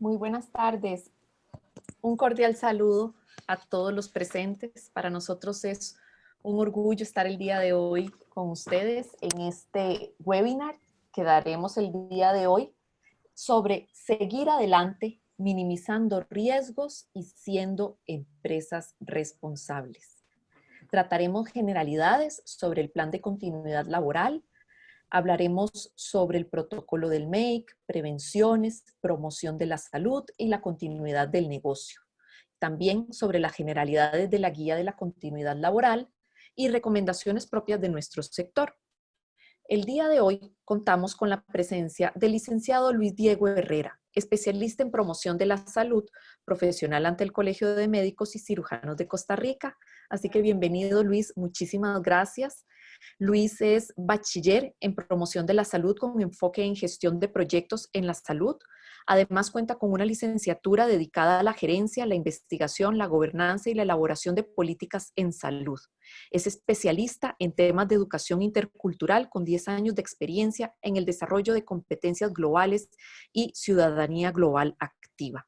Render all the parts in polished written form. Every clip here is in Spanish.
Muy buenas tardes. Un cordial saludo a todos los presentes. Para nosotros es un orgullo estar el día de hoy con ustedes en este webinar que daremos el día de hoy sobre seguir adelante, minimizando riesgos y siendo empresas responsables. Trataremos generalidades sobre el plan de continuidad laboral. Hablaremos sobre el protocolo del MEIC, prevenciones, promoción de la salud y la continuidad del negocio. También sobre las generalidades de la guía de la continuidad laboral y recomendaciones propias de nuestro sector. El día de hoy contamos con la presencia del licenciado Luis Diego Herrera, especialista en promoción de la salud, profesional ante el Colegio de Médicos y Cirujanos de Costa Rica. Así que bienvenido, Luis, muchísimas gracias. Luis es bachiller en promoción de la salud con enfoque en gestión de proyectos en la salud. Además cuenta con una licenciatura dedicada a la gerencia, la investigación, la gobernanza y la elaboración de políticas en salud. Es especialista en temas de educación intercultural con 10 años de experiencia en el desarrollo de competencias globales y ciudadanía global activa.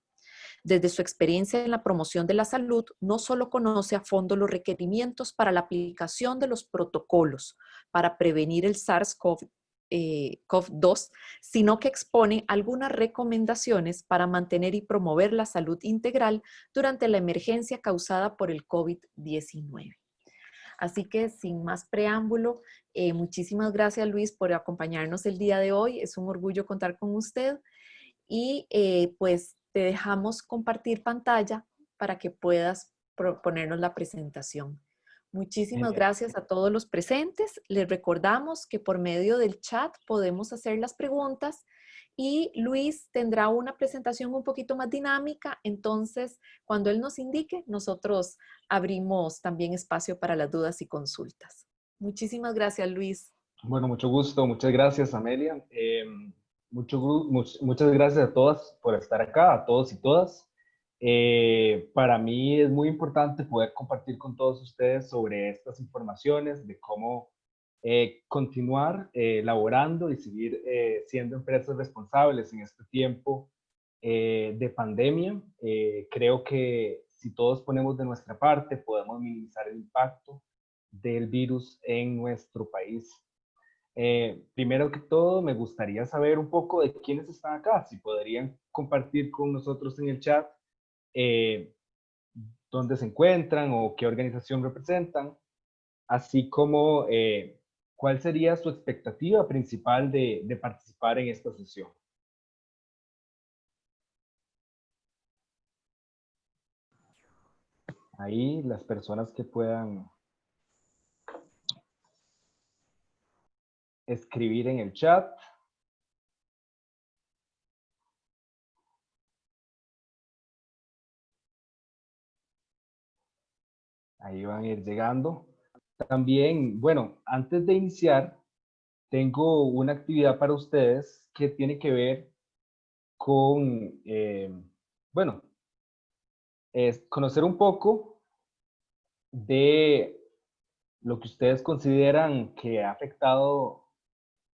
Desde su experiencia en la promoción de la salud, no solo conoce a fondo los requerimientos para la aplicación de los protocolos para prevenir el SARS-CoV-2, sino que expone algunas recomendaciones para mantener y promover la salud integral durante la emergencia causada por el COVID-19. Así que sin más preámbulo, muchísimas gracias, Luis, por acompañarnos el día de hoy. Es un orgullo contar con usted. Y pues te dejamos compartir pantalla para que puedas ponernos la presentación. Muchísimas gracias a todos los presentes. Les recordamos que por medio del chat podemos hacer las preguntas y Luis tendrá una presentación un poquito más dinámica. Entonces, cuando él nos indique, nosotros abrimos también espacio para las dudas y consultas. Muchísimas gracias, Luis. Bueno, mucho gusto. Muchas gracias, Amelia. Muchas gracias a todas por estar acá, a todos y todas. Para mí es muy importante poder compartir con todos ustedes sobre estas informaciones de cómo continuar laborando y seguir siendo empresas responsables en este tiempo de pandemia. Creo que si todos ponemos de nuestra parte, podemos minimizar el impacto del virus en nuestro país. Primero que todo, me gustaría saber un poco de quiénes están acá, si podrían compartir con nosotros en el chat eh, dónde se encuentran o qué organización representan, así como cuál sería su expectativa principal de participar en esta sesión. Ahí las personas que puedan escribir en el chat. Ahí van a ir llegando. También, bueno, antes de iniciar, tengo una actividad para ustedes que tiene que ver con, bueno, es conocer un poco de lo que ustedes consideran que ha afectado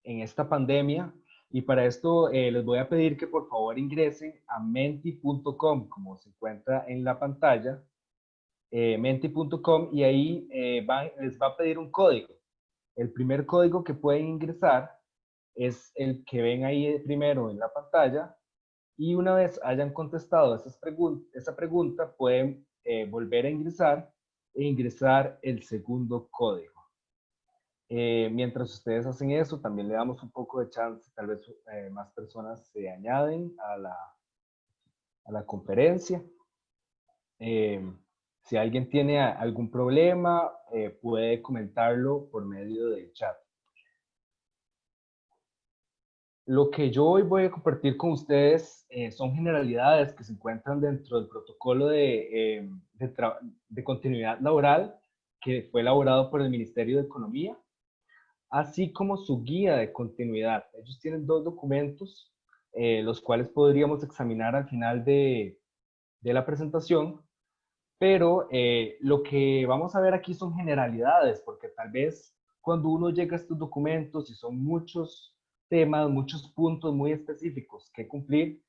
en esta pandemia. Y para esto les voy a pedir que por favor ingresen a menti.com, como se encuentra en la pantalla, menti.com, y ahí les va a pedir un código. El primer código que pueden ingresar es el que ven ahí primero en la pantalla, y una vez hayan contestado esa pregunta, pueden volver a ingresar e ingresar el segundo código. Mientras ustedes hacen eso, también le damos un poco de chance, tal vez más personas se añaden a la conferencia. Si alguien tiene algún problema, puede comentarlo por medio del chat. Lo que yo hoy voy a compartir con ustedes son generalidades que se encuentran dentro del protocolo de continuidad laboral que fue elaborado por el Ministerio de Economía, así como su guía de continuidad. Ellos tienen dos documentos, los cuales podríamos examinar al final de la presentación, pero lo que vamos a ver aquí son generalidades, porque tal vez cuando uno llega a estos documentos y son muchos temas, muchos puntos muy específicos que cumplir,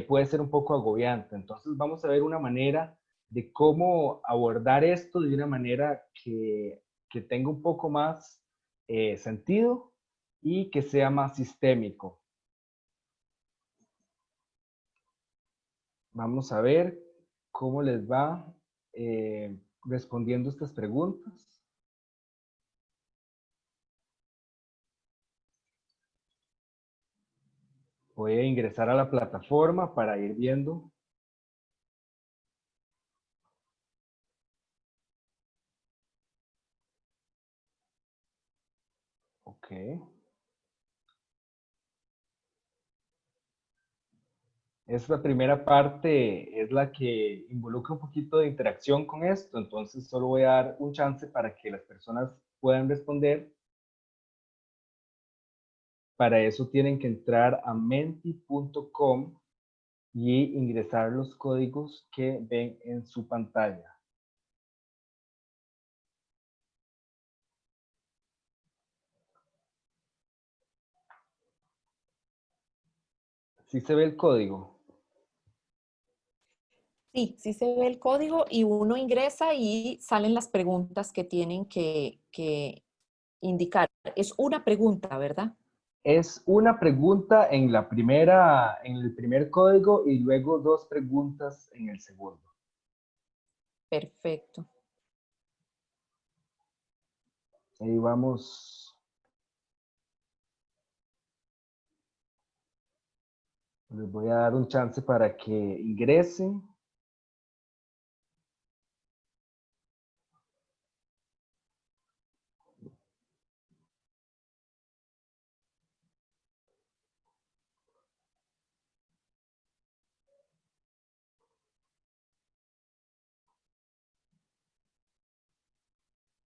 puede ser un poco agobiante. Entonces vamos a ver una manera de cómo abordar esto de una manera que tenga un poco más sentido y que sea más sistémico. Vamos a ver cómo les va respondiendo estas preguntas. Voy a ingresar a la plataforma para ir viendo. Ok. Esta primera parte es la que involucra un poquito de interacción con esto, entonces solo voy a dar un chance para que las personas puedan responder. Para eso tienen que entrar a menti.com y ingresar los códigos que ven en su pantalla. ¿Sí se ve el código? Sí, sí se ve el código y uno ingresa y salen las preguntas que tienen que indicar. Es una pregunta, ¿verdad? Es una pregunta en en el primer código y luego dos preguntas en el segundo. Perfecto. Ahí vamos. Les voy a dar un chance para que ingresen.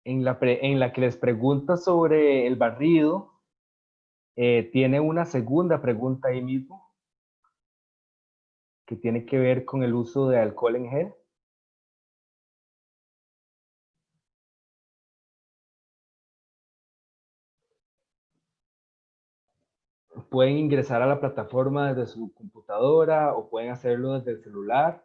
En la que les pregunta sobre el barrido, tiene una segunda pregunta ahí mismo, que tiene que ver con el uso de alcohol en gel. Pueden ingresar a la plataforma desde su computadora o pueden hacerlo desde el celular.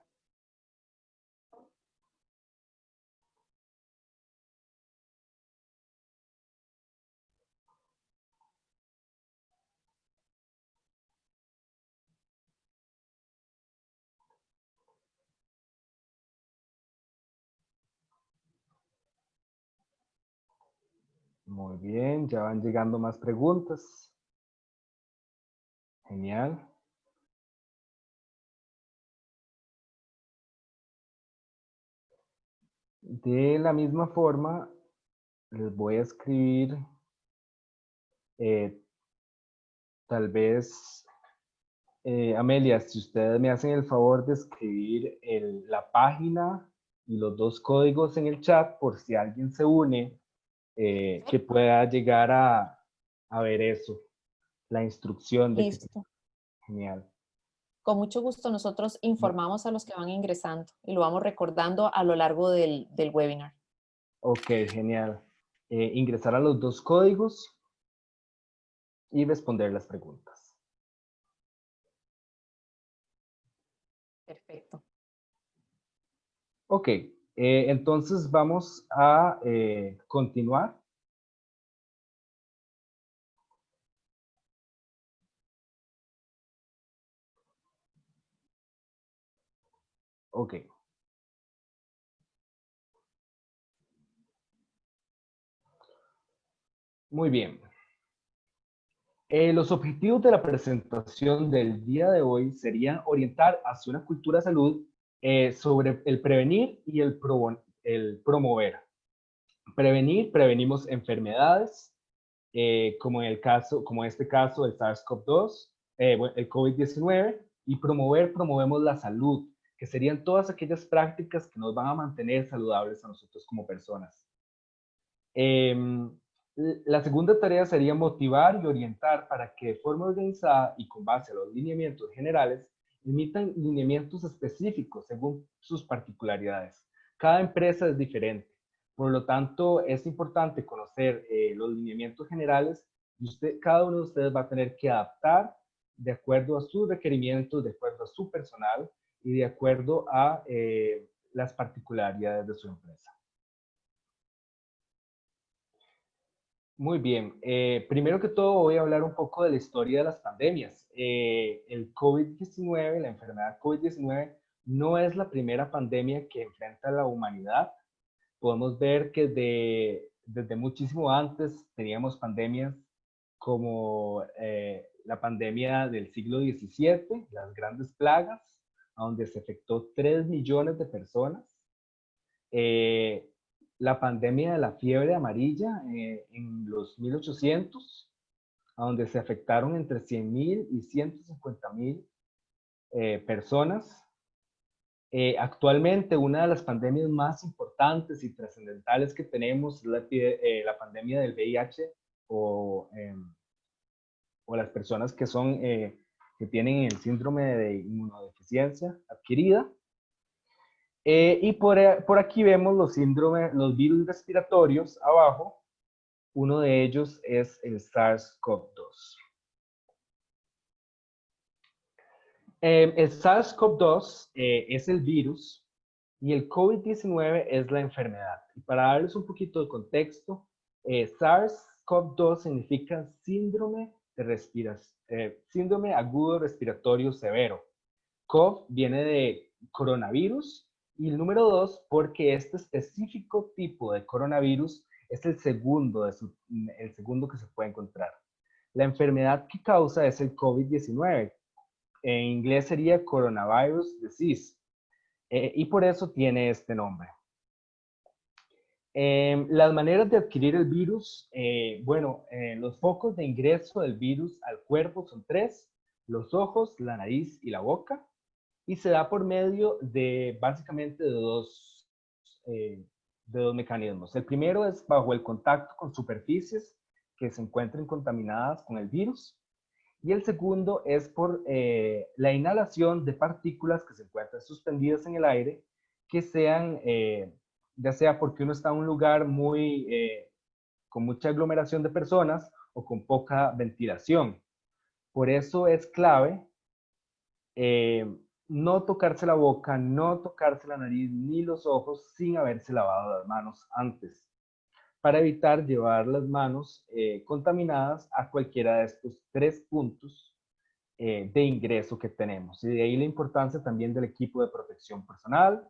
Muy bien, ya van llegando más preguntas. Genial. De la misma forma, les voy a escribir tal vez, Amelia, si ustedes me hacen el favor de escribir la página y los dos códigos en el chat por si alguien se une, que pueda llegar a ver eso, la instrucción de que... Listo. Genial. Con mucho gusto nosotros informamos a los que van ingresando y lo vamos recordando a lo largo del webinar. Ok, genial. Ingresar a los dos códigos y responder las preguntas. Perfecto. Ok, entonces vamos a continuar. Ok. Muy bien. Los objetivos de la presentación del día de hoy serían orientar hacia una cultura de salud sobre el prevenir y el promover. Prevenir, prevenimos enfermedades, como como en este caso el SARS-CoV-2, el COVID-19, y promover, promovemos la salud, que serían todas aquellas prácticas que nos van a mantener saludables a nosotros como personas. La segunda tarea sería motivar y orientar para que de forma organizada y con base a los lineamientos generales, emitan lineamientos específicos según sus particularidades. Cada empresa es diferente, por lo tanto es importante conocer los lineamientos generales y cada uno de ustedes va a tener que adaptar de acuerdo a sus requerimientos, de acuerdo a su personal y de acuerdo a las particularidades de su empresa. Muy bien. Primero que todo voy a hablar un poco de la historia de las pandemias. El COVID-19, la enfermedad COVID-19, no es la primera pandemia que enfrenta la humanidad. Podemos ver que desde muchísimo antes teníamos pandemias como la pandemia del siglo XVII, las grandes plagas, donde se afectó 3 millones de personas. La pandemia de la fiebre amarilla en los 1800, donde se afectaron entre 100.000 y 150.000 personas. Actualmente, una de las pandemias más importantes y trascendentales que tenemos es la pandemia del VIH o las personas que que tienen el síndrome de inmunodeficiencia adquirida. Y por aquí vemos los virus respiratorios abajo. Uno de ellos es el SARS-CoV-2. El SARS-CoV-2 es el virus y el COVID-19 es la enfermedad. Y para darles un poquito de contexto, SARS-CoV-2 significa síndrome agudo respiratorio severo. CoV viene de coronavirus y el número 2 porque este específico tipo de coronavirus es el segundo que se puede encontrar. La enfermedad que causa es el COVID-19. En inglés sería Coronavirus Disease. Y por eso tiene este nombre. Las maneras de adquirir el virus, los focos de ingreso del virus al cuerpo son 3, los ojos, la nariz y la boca, y se da por medio de básicamente de dos mecanismos. El primero es bajo el contacto con superficies que se encuentren contaminadas con el virus, y el segundo es por la inhalación de partículas que se encuentran suspendidas en el aire, que sean, ya sea porque uno está en un lugar con mucha aglomeración de personas o con poca ventilación. Por eso es clave no tocarse la boca, no tocarse la nariz ni los ojos sin haberse lavado las manos antes, para evitar llevar las manos contaminadas a cualquiera de estos 3 puntos de ingreso que tenemos. Y de ahí la importancia también del equipo de protección personal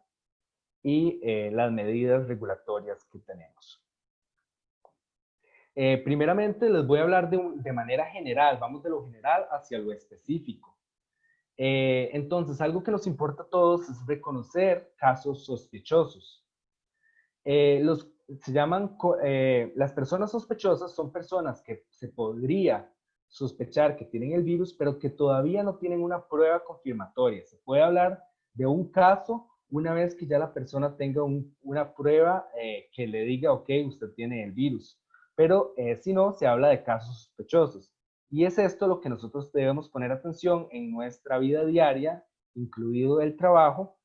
y las medidas regulatorias que tenemos. Primeramente les voy a hablar de manera general, vamos de lo general hacia lo específico. Entonces, algo que nos importa a todos es reconocer casos sospechosos. Las personas sospechosas son personas que se podría sospechar que tienen el virus, pero que todavía no tienen una prueba confirmatoria. Se puede hablar de un caso una vez que ya la persona tenga una prueba que le diga, ok, usted tiene el virus. Pero si no, se habla de casos sospechosos. Y es esto lo que nosotros debemos poner atención en nuestra vida diaria, incluido el trabajo,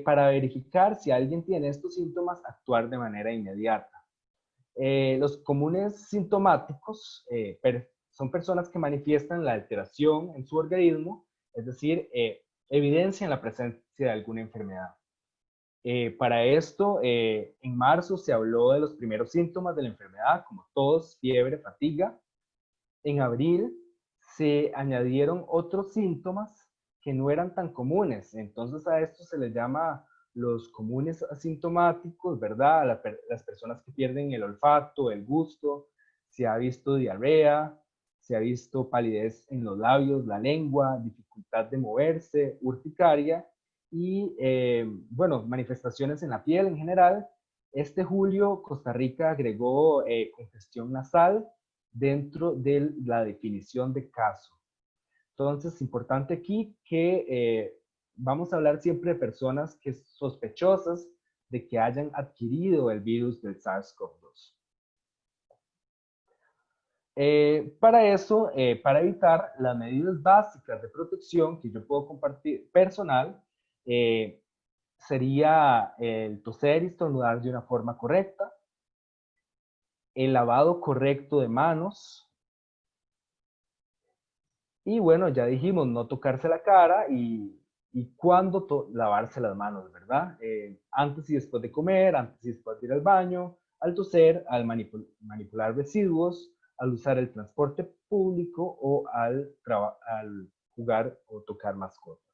para verificar si alguien tiene estos síntomas, actuar de manera inmediata. Los comunes sintomáticos son personas que manifiestan la alteración en su organismo, es decir, evidencian la presencia de alguna enfermedad. Para esto, en marzo se habló de los primeros síntomas de la enfermedad, como tos, fiebre, fatiga. En abril se añadieron otros síntomas que no eran tan comunes. Entonces a esto se les llama los comunes asintomáticos, ¿verdad? Las personas que pierden el olfato, el gusto, se ha visto diarrea, se ha visto palidez en los labios, la lengua, dificultad de moverse, urticaria y, manifestaciones en la piel en general. Este julio, Costa Rica agregó congestión nasal dentro de la definición de caso. Entonces, importante aquí que vamos a hablar siempre de personas que sospechosas de que hayan adquirido el virus del SARS-CoV-2. Para eso, para evitar las medidas básicas de protección que yo puedo compartir personal, sería el toser y estornudar de una forma correcta, el lavado correcto de manos, Y bueno, ya dijimos no tocarse la cara y cuándo lavarse las manos, ¿verdad? Antes y después de comer, antes y después de ir al baño, al toser, al manipular residuos, al usar el transporte público o al jugar o tocar mascotas.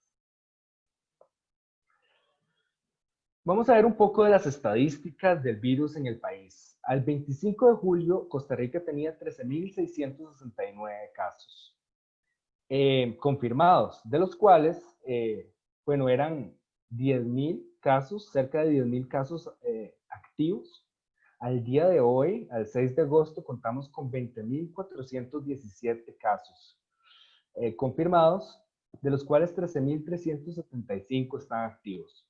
Vamos a ver un poco de las estadísticas del virus en el país. Al 25 de julio, Costa Rica tenía 13.669 casos confirmados, de los cuales, bueno, eran 10.000 casos, cerca de 10.000 casos activos. Al día de hoy, al 6 de agosto, contamos con 20.417 casos confirmados, de los cuales 13.375 están activos.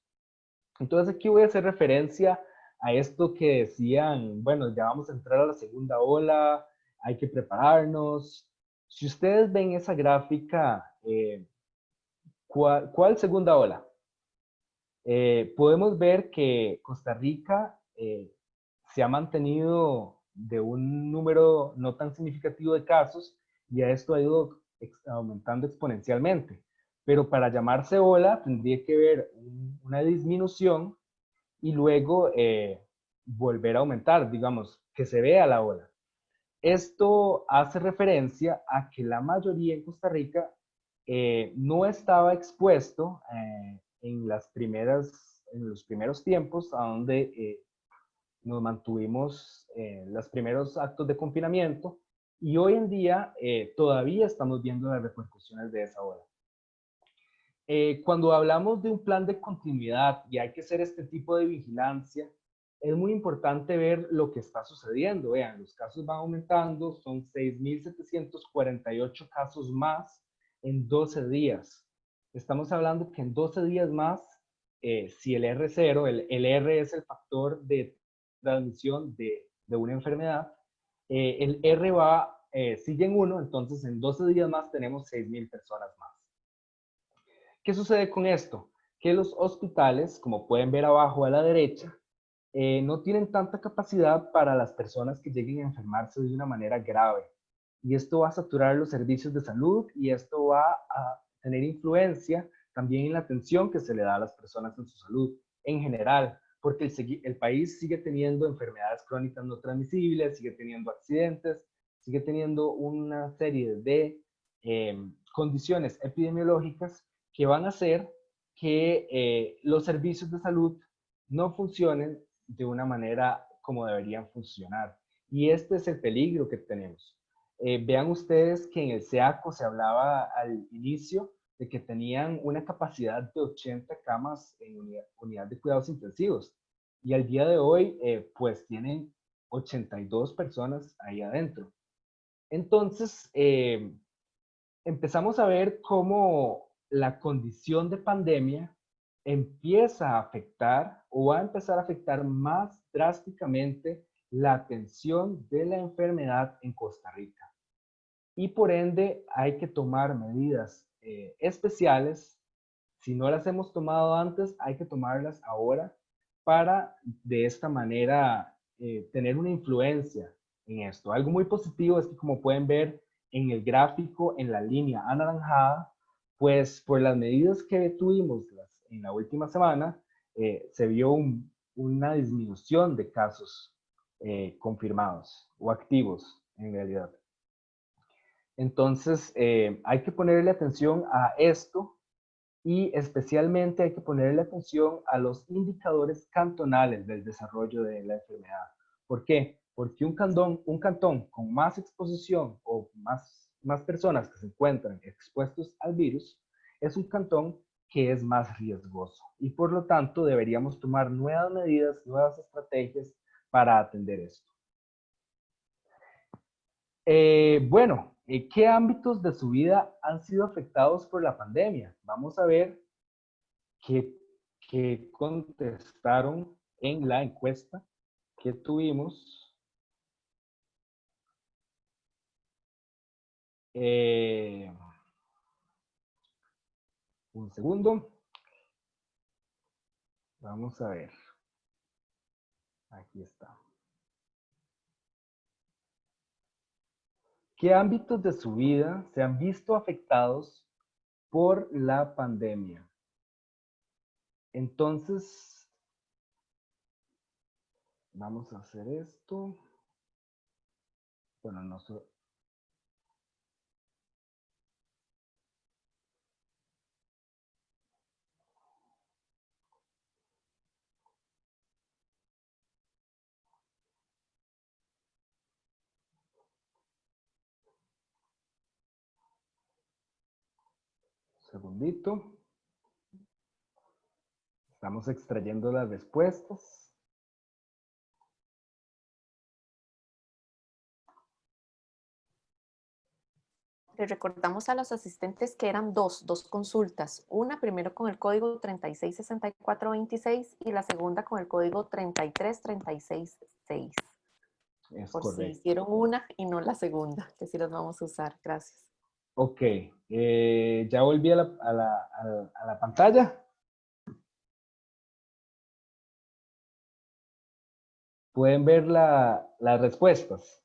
Entonces aquí voy a hacer referencia a esto que decían, bueno, ya vamos a entrar a la segunda ola, hay que prepararnos. Si ustedes ven esa gráfica, ¿cuál segunda ola? Podemos ver que Costa Rica se ha mantenido de un número no tan significativo de casos y a esto ha ido aumentando exponencialmente. Pero para llamarse ola tendría que haber una disminución y luego volver a aumentar, digamos, que se vea la ola. Esto hace referencia a que la mayoría en Costa Rica no estaba expuesto en los primeros tiempos a donde nos mantuvimos los primeros actos de confinamiento y hoy en día todavía estamos viendo las repercusiones de esa ola. Cuando hablamos de un plan de continuidad y hay que hacer este tipo de vigilancia, es muy importante ver lo que está sucediendo. Vean, los casos van aumentando, son 6.748 casos más en 12 días. Estamos hablando que en 12 días más, si el R0, el R es el factor de transmisión de una enfermedad, el R sigue en 1, entonces en 12 días más tenemos 6.000 personas más. ¿Qué sucede con esto? Que los hospitales, como pueden ver abajo a la derecha, no tienen tanta capacidad para las personas que lleguen a enfermarse de una manera grave. Y esto va a saturar los servicios de salud y esto va a tener influencia también en la atención que se le da a las personas en su salud en general, porque el país sigue teniendo enfermedades crónicas no transmisibles, sigue teniendo accidentes, sigue teniendo una serie de condiciones epidemiológicas que van a hacer que los servicios de salud no funcionen de una manera como deberían funcionar. Y este es el peligro que tenemos. Vean ustedes que en el SEACO se hablaba al inicio de que tenían una capacidad de 80 camas en unidad de cuidados intensivos. Y al día de hoy, pues tienen 82 personas ahí adentro. Entonces, empezamos a ver cómo la condición de pandemia empieza a afectar o va a empezar a afectar más drásticamente la atención de la enfermedad en Costa Rica. Y por ende hay que tomar medidas especiales. Si no las hemos tomado antes, hay que tomarlas ahora para de esta manera tener una influencia en esto. Algo muy positivo es que, como pueden ver en el gráfico, en la línea anaranjada, pues por las medidas que tuvimos en la última semana, se vio una disminución de casos confirmados o activos en realidad. Entonces, hay que ponerle atención a esto y especialmente hay que ponerle atención a los indicadores cantonales del desarrollo de la enfermedad. ¿Por qué? Porque un cantón con más exposición o más personas que se encuentran expuestos al virus es un cantón que es más riesgoso y por lo tanto deberíamos tomar nuevas medidas, nuevas estrategias para atender esto. Bueno, ¿qué ámbitos de su vida han sido afectados por la pandemia? Vamos a ver qué contestaron en la encuesta que tuvimos. Un segundo. Vamos a ver. Aquí está. ¿Qué ámbitos de su vida se han visto afectados por la pandemia? Entonces, vamos a hacer esto. Bueno, no sé. Segundito. Estamos extrayendo las respuestas. Le recordamos a los asistentes que eran dos consultas. Una primero con el código 366426 y la segunda con el código 33366. Es Por si correcto. hicieron una y no la segunda, que sí las vamos a usar. Gracias. Ok, ya volví a la pantalla. Pueden ver las respuestas.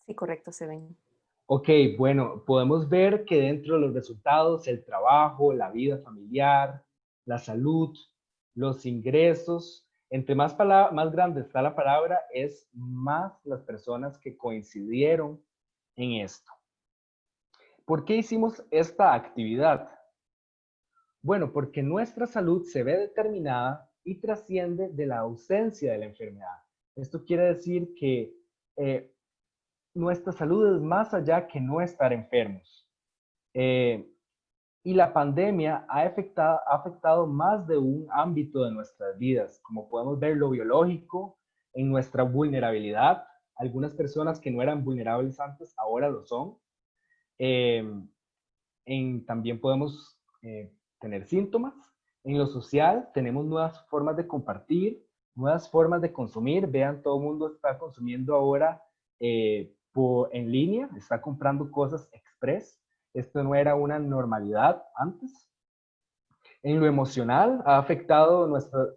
Sí, correcto, se ven. Ok, bueno, podemos ver que dentro de los resultados, el trabajo, la vida familiar, la salud, los ingresos, entre más grande está la palabra, es más las personas que coincidieron en esto. ¿Por qué hicimos esta actividad? Bueno, porque nuestra salud se ve determinada y trasciende de la ausencia de la enfermedad. Esto quiere decir que eh, nuestra salud es más allá que no estar enfermos. Y la pandemia ha afectado más de un ámbito de nuestras vidas, como podemos ver lo biológico, en nuestra vulnerabilidad. Algunas personas que no eran vulnerables antes ahora lo son. Eh, También podemos tener síntomas. En lo social tenemos nuevas formas de compartir, nuevas formas de consumir. Vean, todo el mundo está consumiendo ahora en línea, está comprando cosas express. Esto no era una normalidad antes. En lo emocional ha afectado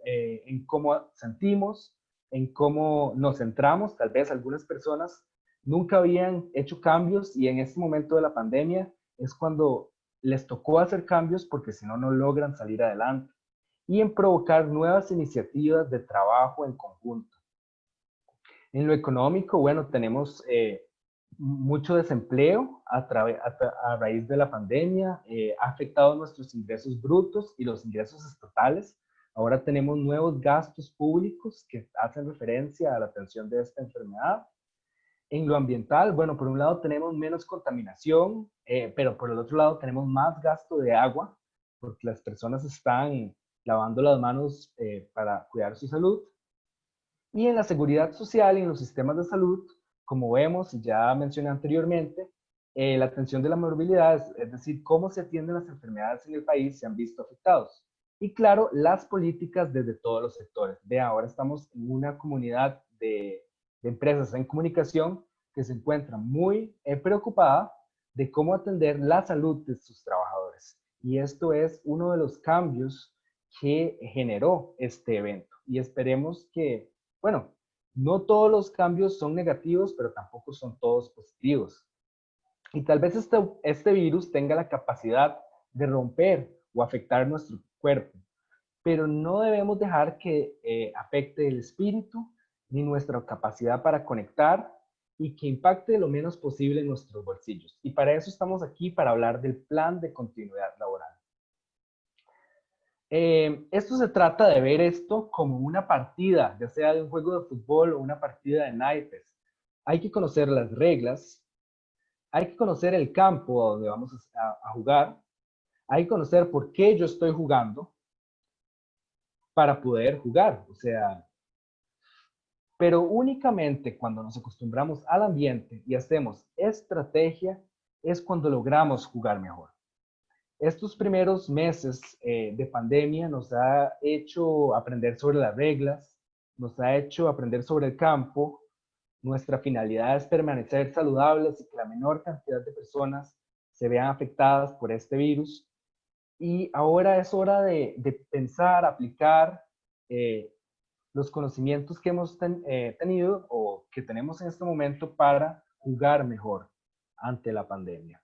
en cómo sentimos, en cómo nos centramos. Tal vez algunas personas nunca habían hecho cambios y en este momento de la pandemia es cuando les tocó hacer cambios porque si no, no logran salir adelante. Y en provocar nuevas iniciativas de trabajo en conjunto. En lo económico, bueno, tenemos mucho desempleo a raíz de la pandemia, ha afectado nuestros ingresos brutos y los ingresos estatales. Ahora tenemos nuevos gastos públicos que hacen referencia a la atención de esta enfermedad. En lo ambiental, bueno, por un lado tenemos menos contaminación, pero por el otro lado tenemos más gasto de agua, porque las personas están lavando las manos para cuidar su salud. Y en la seguridad social y en los sistemas de salud, como vemos y ya mencioné anteriormente, la atención de la morbilidad, es decir, cómo se atienden las enfermedades en el país, se han visto afectados. Y claro, las políticas desde todos los sectores. Vean, ahora estamos en una comunidad de empresas en comunicación que se encuentra muy preocupada de cómo atender la salud de sus trabajadores. Y esto es uno de los cambios que generó este evento. Y esperemos que, bueno, no todos los cambios son negativos, pero tampoco son todos positivos. Y tal vez este virus tenga la capacidad de romper o afectar nuestro cuerpo, pero no debemos dejar que afecte el espíritu ni nuestra capacidad para conectar y que impacte lo menos posible en nuestros bolsillos. Y para eso estamos aquí, para hablar del plan de continuidad laboral. Esto se trata de ver esto como una partida, ya sea de un juego de fútbol o una partida de naipes. Hay que conocer las reglas, hay que conocer el campo donde vamos a jugar, hay que conocer por qué yo estoy jugando para poder jugar. O sea, pero únicamente cuando nos acostumbramos al ambiente y hacemos estrategia es cuando logramos jugar mejor. Estos primeros meses de pandemia nos ha hecho aprender sobre las reglas, nos ha hecho aprender sobre el campo. Nuestra finalidad es permanecer saludables y que la menor cantidad de personas se vean afectadas por este virus. Y ahora es hora de pensar, aplicar los conocimientos que hemos tenido o que tenemos en este momento para jugar mejor ante la pandemia.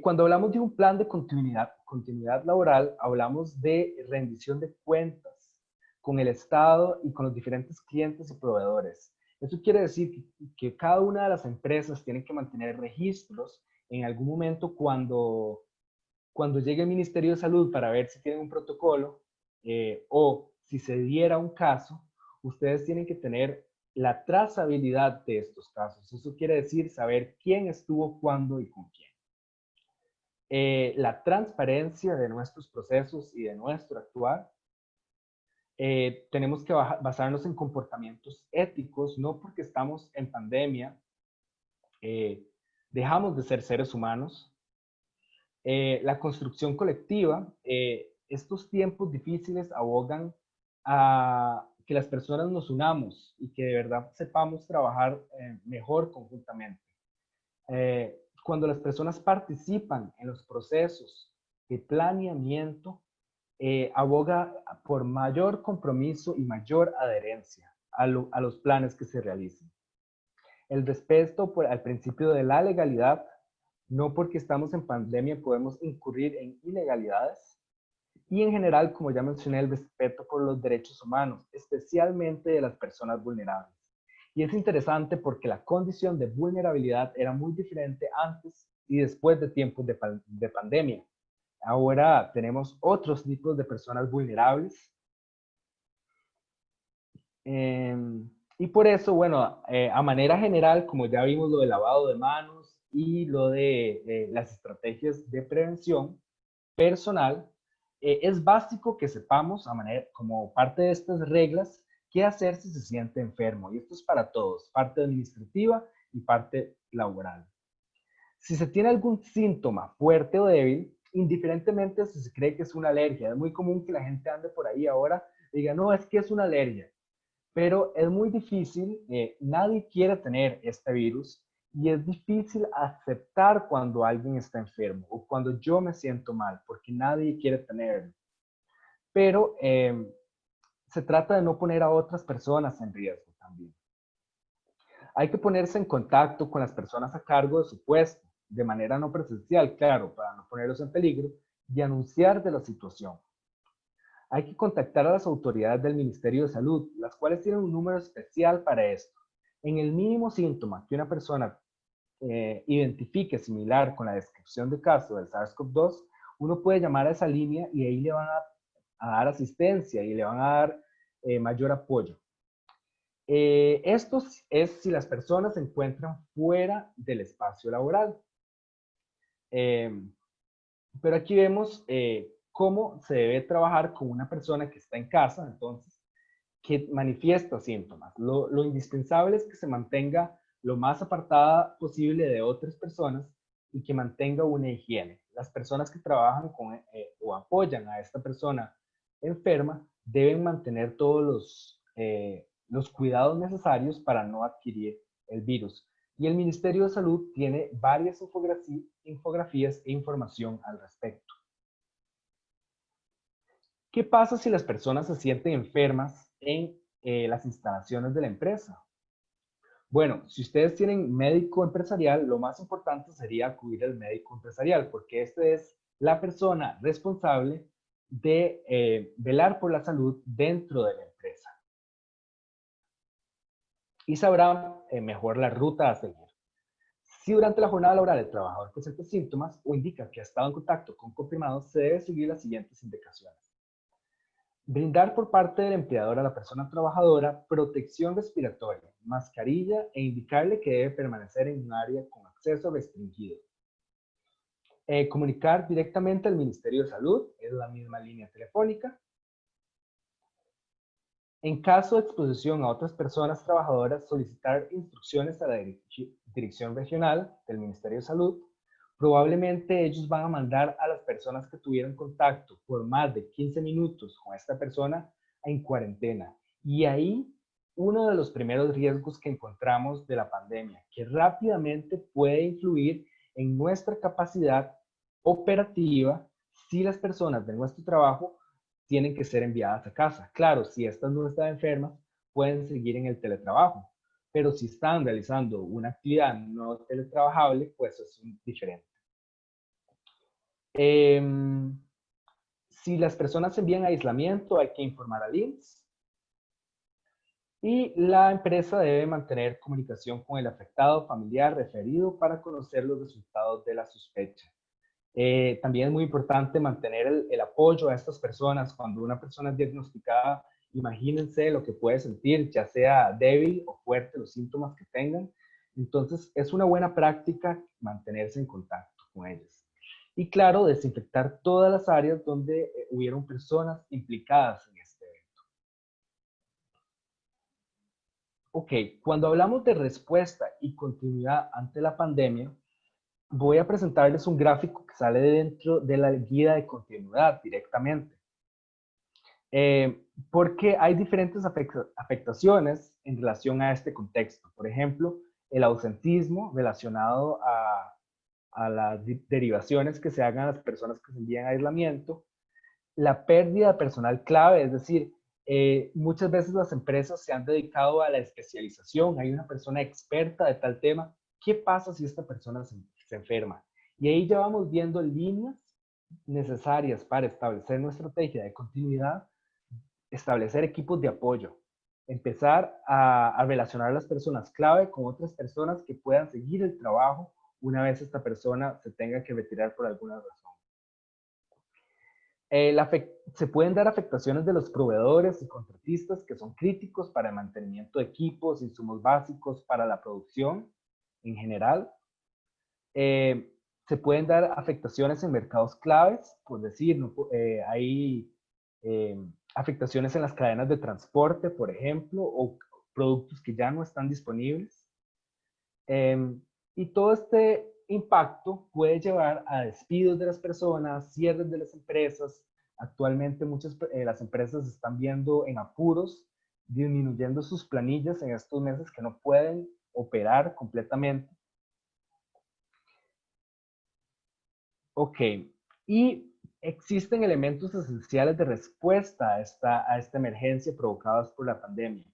Cuando hablamos de un plan de continuidad laboral, hablamos de rendición de cuentas con el Estado y con los diferentes clientes y proveedores. Eso quiere decir que cada una de las empresas tiene que mantener registros en algún momento cuando llegue el Ministerio de Salud para ver si tienen un protocolo o si se diera un caso, ustedes tienen que tener la trazabilidad de estos casos. Eso quiere decir saber quién estuvo, cuándo y con quién. La transparencia de nuestros procesos y de nuestro actuar. Tenemos que basarnos en comportamientos éticos, no porque estamos en pandemia, dejamos de ser seres humanos. La construcción colectiva, estos tiempos difíciles abogan a que las personas nos unamos y que de verdad sepamos trabajar mejor conjuntamente. Cuando las personas participan en los procesos de planeamiento, aboga por mayor compromiso y mayor adherencia a los planes que se realicen. El respeto al principio de la legalidad, no porque estamos en pandemia podemos incurrir en ilegalidades. Y en general, como ya mencioné, el respeto por los derechos humanos, especialmente de las personas vulnerables. Y es interesante porque la condición de vulnerabilidad era muy diferente antes y después de tiempos de pandemia. Ahora tenemos otros tipos de personas vulnerables. Y por eso, bueno, a manera general, como ya vimos lo del lavado de manos y lo de las estrategias de prevención personal, es básico que sepamos, como parte de estas reglas, qué hacer si se siente enfermo. Y esto es para todos, parte administrativa y parte laboral. Si se tiene algún síntoma fuerte o débil, indiferentemente si se cree que es una alergia, es muy común que la gente ande por ahí ahora y diga, no, es que es una alergia. Pero es muy difícil, nadie quiere tener este virus y es difícil aceptar cuando alguien está enfermo o cuando yo me siento mal, porque nadie quiere tenerlo. Pero se trata de no poner a otras personas en riesgo también. Hay que ponerse en contacto con las personas a cargo de su puesto, de manera no presencial, claro, para no ponerlos en peligro, y anunciar de la situación. Hay que contactar a las autoridades del Ministerio de Salud, las cuales tienen un número especial para esto. En el mínimo síntoma que una persona identifique similar con la descripción de caso del SARS-CoV-2, uno puede llamar a esa línea y ahí le van a dar asistencia y le van a dar mayor apoyo. Esto es si las personas se encuentran fuera del espacio laboral. Pero aquí vemos cómo se debe trabajar con una persona que está en casa, entonces, que manifiesta síntomas. Lo indispensable es que se mantenga lo más apartada posible de otras personas y que mantenga una higiene. Las personas que trabajan con o apoyan a esta persona enferma deben mantener todos los cuidados necesarios para no adquirir el virus. Y el Ministerio de Salud tiene varias infografías e información al respecto. ¿Qué pasa si las personas se sienten enfermas en las instalaciones de la empresa? Bueno, si ustedes tienen médico empresarial, lo más importante sería acudir al médico empresarial, porque este es la persona responsable de velar por la salud dentro de la empresa. Y sabrá mejor la ruta a seguir. Si durante la jornada laboral el trabajador presenta síntomas o indica que ha estado en contacto con confirmados, se debe seguir las siguientes indicaciones. Brindar por parte del empleador a la persona trabajadora protección respiratoria, mascarilla e indicarle que debe permanecer en un área con acceso restringido. Comunicar directamente al Ministerio de Salud, es la misma línea telefónica. En caso de exposición a otras personas trabajadoras, solicitar instrucciones a la Dirección Regional del Ministerio de Salud. Probablemente ellos van a mandar a las personas que tuvieron contacto por más de 15 minutos con esta persona en cuarentena. Y ahí uno de los primeros riesgos que encontramos de la pandemia, que rápidamente puede influir en nuestra capacidad operativa si las personas de nuestro trabajo tienen que ser enviadas a casa. Claro, si estas no están enfermas, pueden seguir en el teletrabajo, pero si están realizando una actividad no teletrabajable, pues es diferente. Si las personas envían aislamiento, hay que informar al IMSS. Y la empresa debe mantener comunicación con el afectado familiar referido para conocer los resultados de la sospecha. También es muy importante mantener el apoyo a estas personas. Cuando una persona es diagnosticada, imagínense lo que puede sentir, ya sea débil o fuerte, los síntomas que tengan. Entonces, es una buena práctica mantenerse en contacto con ellos. Y claro, desinfectar todas las áreas donde hubieron personas implicadas en este evento. Ok, cuando hablamos de respuesta y continuidad ante la pandemia, voy a presentarles un gráfico que sale dentro de la guía de continuidad directamente. Porque hay diferentes afectaciones en relación a este contexto. Por ejemplo, el ausentismo relacionado a las derivaciones que se hagan a las personas que se envían a aislamiento, la pérdida de personal clave, es decir, muchas veces las empresas se han dedicado a la especialización, hay una persona experta de tal tema, ¿qué pasa si esta persona se enferma? Y ahí ya vamos viendo líneas necesarias para establecer nuestra estrategia de continuidad, establecer equipos de apoyo, empezar a relacionar a las personas clave con otras personas que puedan seguir el trabajo una vez esta persona se tenga que retirar por alguna razón. Se pueden dar afectaciones de los proveedores y contratistas que son críticos para el mantenimiento de equipos, insumos básicos para la producción en general. Se pueden dar afectaciones en mercados claves, por decir, hay afectaciones en las cadenas de transporte, por ejemplo, o productos que ya no están disponibles. Y todo este impacto puede llevar a despidos de las personas, cierres de las empresas. Actualmente muchas las empresas están viendo en apuros, disminuyendo sus planillas en estos meses que no pueden operar completamente. Ok, y existen elementos esenciales de respuesta a esta emergencia provocadas por la pandemia.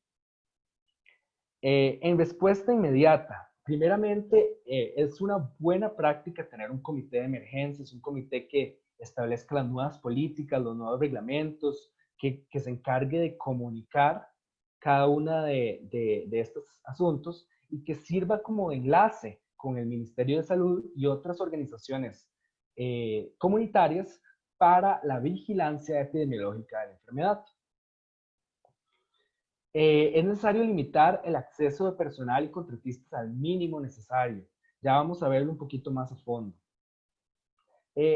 En respuesta inmediata, primeramente, es una buena práctica tener un comité de emergencias, un comité que establezca las nuevas políticas, los nuevos reglamentos, que se encargue de comunicar cada uno de estos asuntos y que sirva como enlace con el Ministerio de Salud y otras organizaciones comunitarias para la vigilancia epidemiológica de la enfermedad. Es necesario limitar el acceso de personal y contratistas al mínimo necesario. Ya vamos a verlo un poquito más a fondo.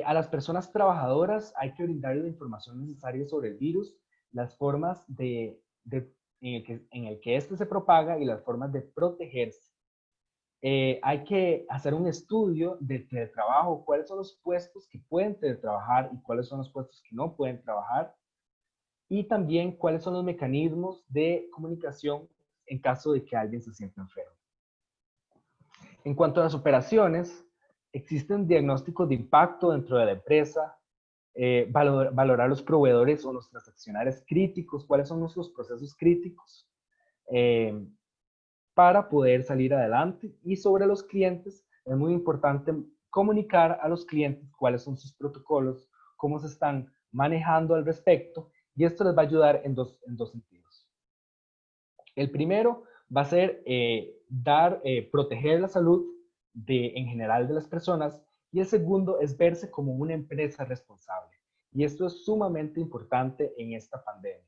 A las personas trabajadoras hay que brindarles la información necesaria sobre el virus, las formas en el que este se propaga y las formas de protegerse. Hay que hacer un estudio de teletrabajo, cuáles son los puestos que pueden teletrabajar y cuáles son los puestos que no pueden trabajar. Y también cuáles son los mecanismos de comunicación en caso de que alguien se sienta enfermo. En cuanto a las operaciones, existen diagnósticos de impacto dentro de la empresa, valorar los proveedores o los transaccionales críticos, cuáles son nuestros procesos críticos para poder salir adelante. Y sobre los clientes, es muy importante comunicar a los clientes cuáles son sus protocolos, cómo se están manejando al respecto, y esto les va a ayudar en dos sentidos. El primero va a ser proteger la salud en general de las personas, y el segundo es verse como una empresa responsable. Y esto es sumamente importante en esta pandemia.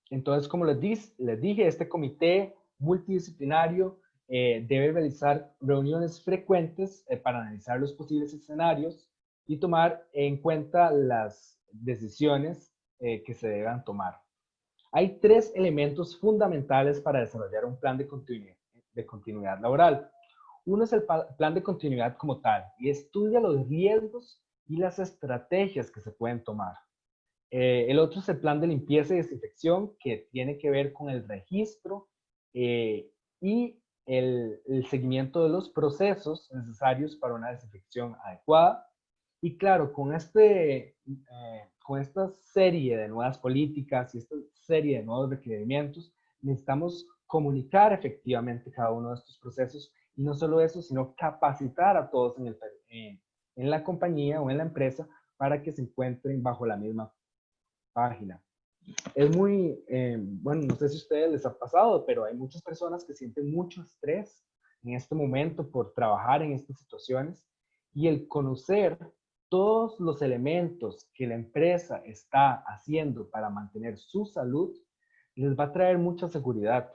Entonces, como les dije, este comité multidisciplinario debe realizar reuniones frecuentes para analizar los posibles escenarios y tomar en cuenta las decisiones que se deban tomar. Hay tres elementos fundamentales para desarrollar un plan de continuidad laboral. Uno es el plan de continuidad como tal y estudia los riesgos y las estrategias que se pueden tomar. El otro es el plan de limpieza y desinfección, que tiene que ver con el registro y el seguimiento de los procesos necesarios para una desinfección adecuada. Y claro, con esta serie de nuevas políticas y esta serie de nuevos requerimientos, necesitamos comunicar efectivamente cada uno de estos procesos y no solo eso, sino capacitar a todos en la compañía o en la empresa para que se encuentren bajo la misma página. Es muy, bueno, no sé si a ustedes les ha pasado, pero hay muchas personas que sienten mucho estrés en este momento por trabajar en estas situaciones y el conocer todos los elementos que la empresa está haciendo para mantener su salud les va a traer mucha seguridad.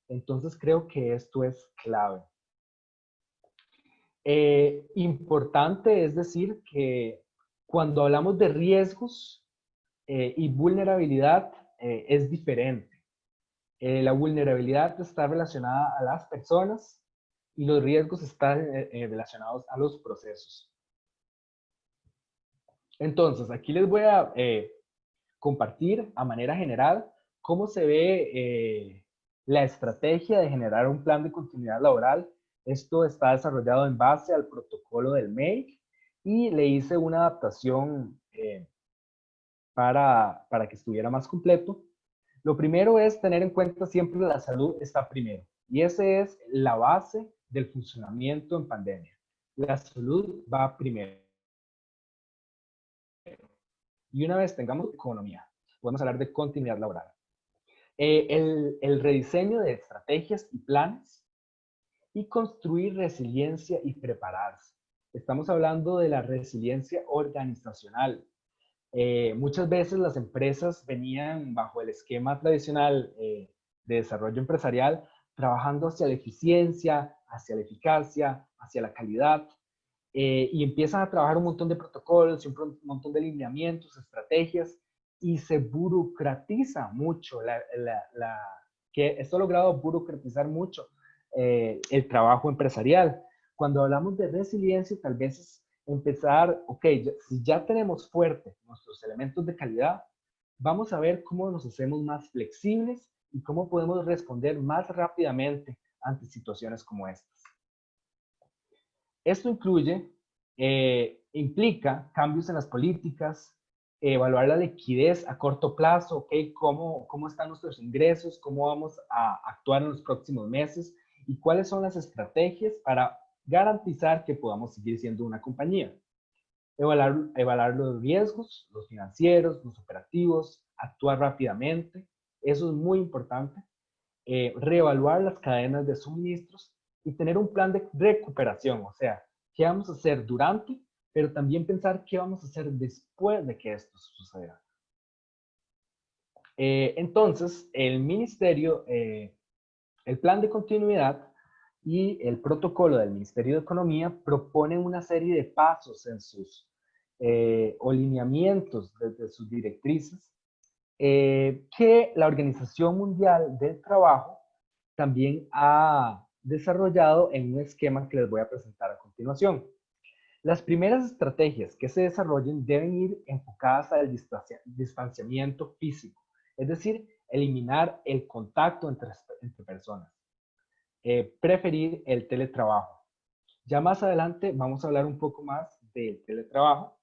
Entonces creo que esto es clave. Importante es decir que cuando hablamos de riesgos y vulnerabilidad es diferente. La vulnerabilidad está relacionada a las personas y los riesgos están relacionados a los procesos. Entonces, aquí les voy a compartir a manera general cómo se ve la estrategia de generar un plan de continuidad laboral. Esto está desarrollado en base al protocolo del MEIC y le hice una adaptación para que estuviera más completo. Lo primero es tener en cuenta siempre la salud está primero. Y esa es la base del funcionamiento en pandemia. La salud va primero. Y una vez tengamos economía, podemos hablar de continuidad laboral. El rediseño de estrategias y planes y construir resiliencia y prepararse. Estamos hablando de la resiliencia organizacional. Muchas veces las empresas venían bajo el esquema tradicional de desarrollo empresarial, trabajando hacia la eficiencia, hacia la eficacia, hacia la calidad, y empiezan a trabajar un montón de protocolos, un montón de lineamientos, estrategias, y se burocratiza mucho, que esto ha logrado burocratizar mucho el trabajo empresarial. Cuando hablamos de resiliencia, tal vez es empezar, ok, si ya tenemos fuerte nuestros elementos de calidad, vamos a ver cómo nos hacemos más flexibles y cómo podemos responder más rápidamente ante situaciones como estas. Esto implica cambios en las políticas, evaluar la liquidez a corto plazo, okay, cómo están nuestros ingresos, cómo vamos a actuar en los próximos meses y cuáles son las estrategias para garantizar que podamos seguir siendo una compañía. Evaluar los riesgos, los financieros, los operativos, actuar rápidamente, eso es muy importante. Reevaluar las cadenas de suministros y tener un plan de recuperación, o sea, qué vamos a hacer durante, pero también pensar qué vamos a hacer después de que esto suceda. Entonces, el ministerio, el plan de continuidad y el protocolo del Ministerio de Economía proponen una serie de pasos en sus o lineamientos desde sus directrices que la Organización Mundial del Trabajo también ha desarrollado en un esquema que les voy a presentar a continuación. Las primeras estrategias que se desarrollen deben ir enfocadas al distanciamiento físico, es decir, eliminar el contacto entre personas. Preferir el teletrabajo. Ya más adelante vamos a hablar un poco más del teletrabajo.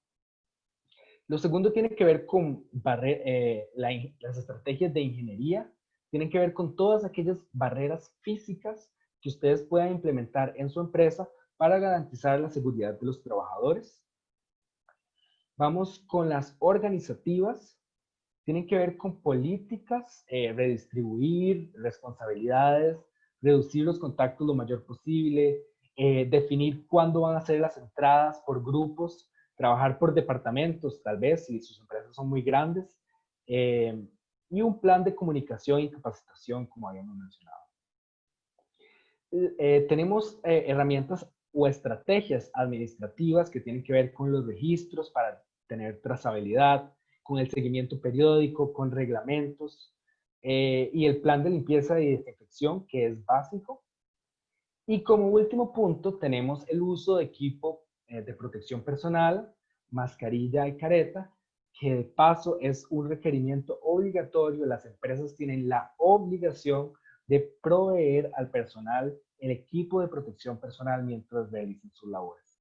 Lo segundo tiene que ver con las estrategias de ingeniería, tienen que ver con todas aquellas barreras físicas que ustedes puedan implementar en su empresa para garantizar la seguridad de los trabajadores. Vamos con las organizativas, tienen que ver con políticas, redistribuir responsabilidades, reducir los contactos lo mayor posible, definir cuándo van a ser las entradas por grupos, trabajar por departamentos, tal vez, si sus empresas son muy grandes, y un plan de comunicación y capacitación, como habíamos mencionado. Tenemos herramientas o estrategias administrativas que tienen que ver con los registros para tener trazabilidad, con el seguimiento periódico, con reglamentos, y el plan de limpieza y desinfección, que es básico. Y como último punto, tenemos el uso de equipo de protección personal, mascarilla y careta, que de paso es un requerimiento obligatorio. Las empresas tienen la obligación de proveer al personal el equipo de protección personal mientras realicen sus labores.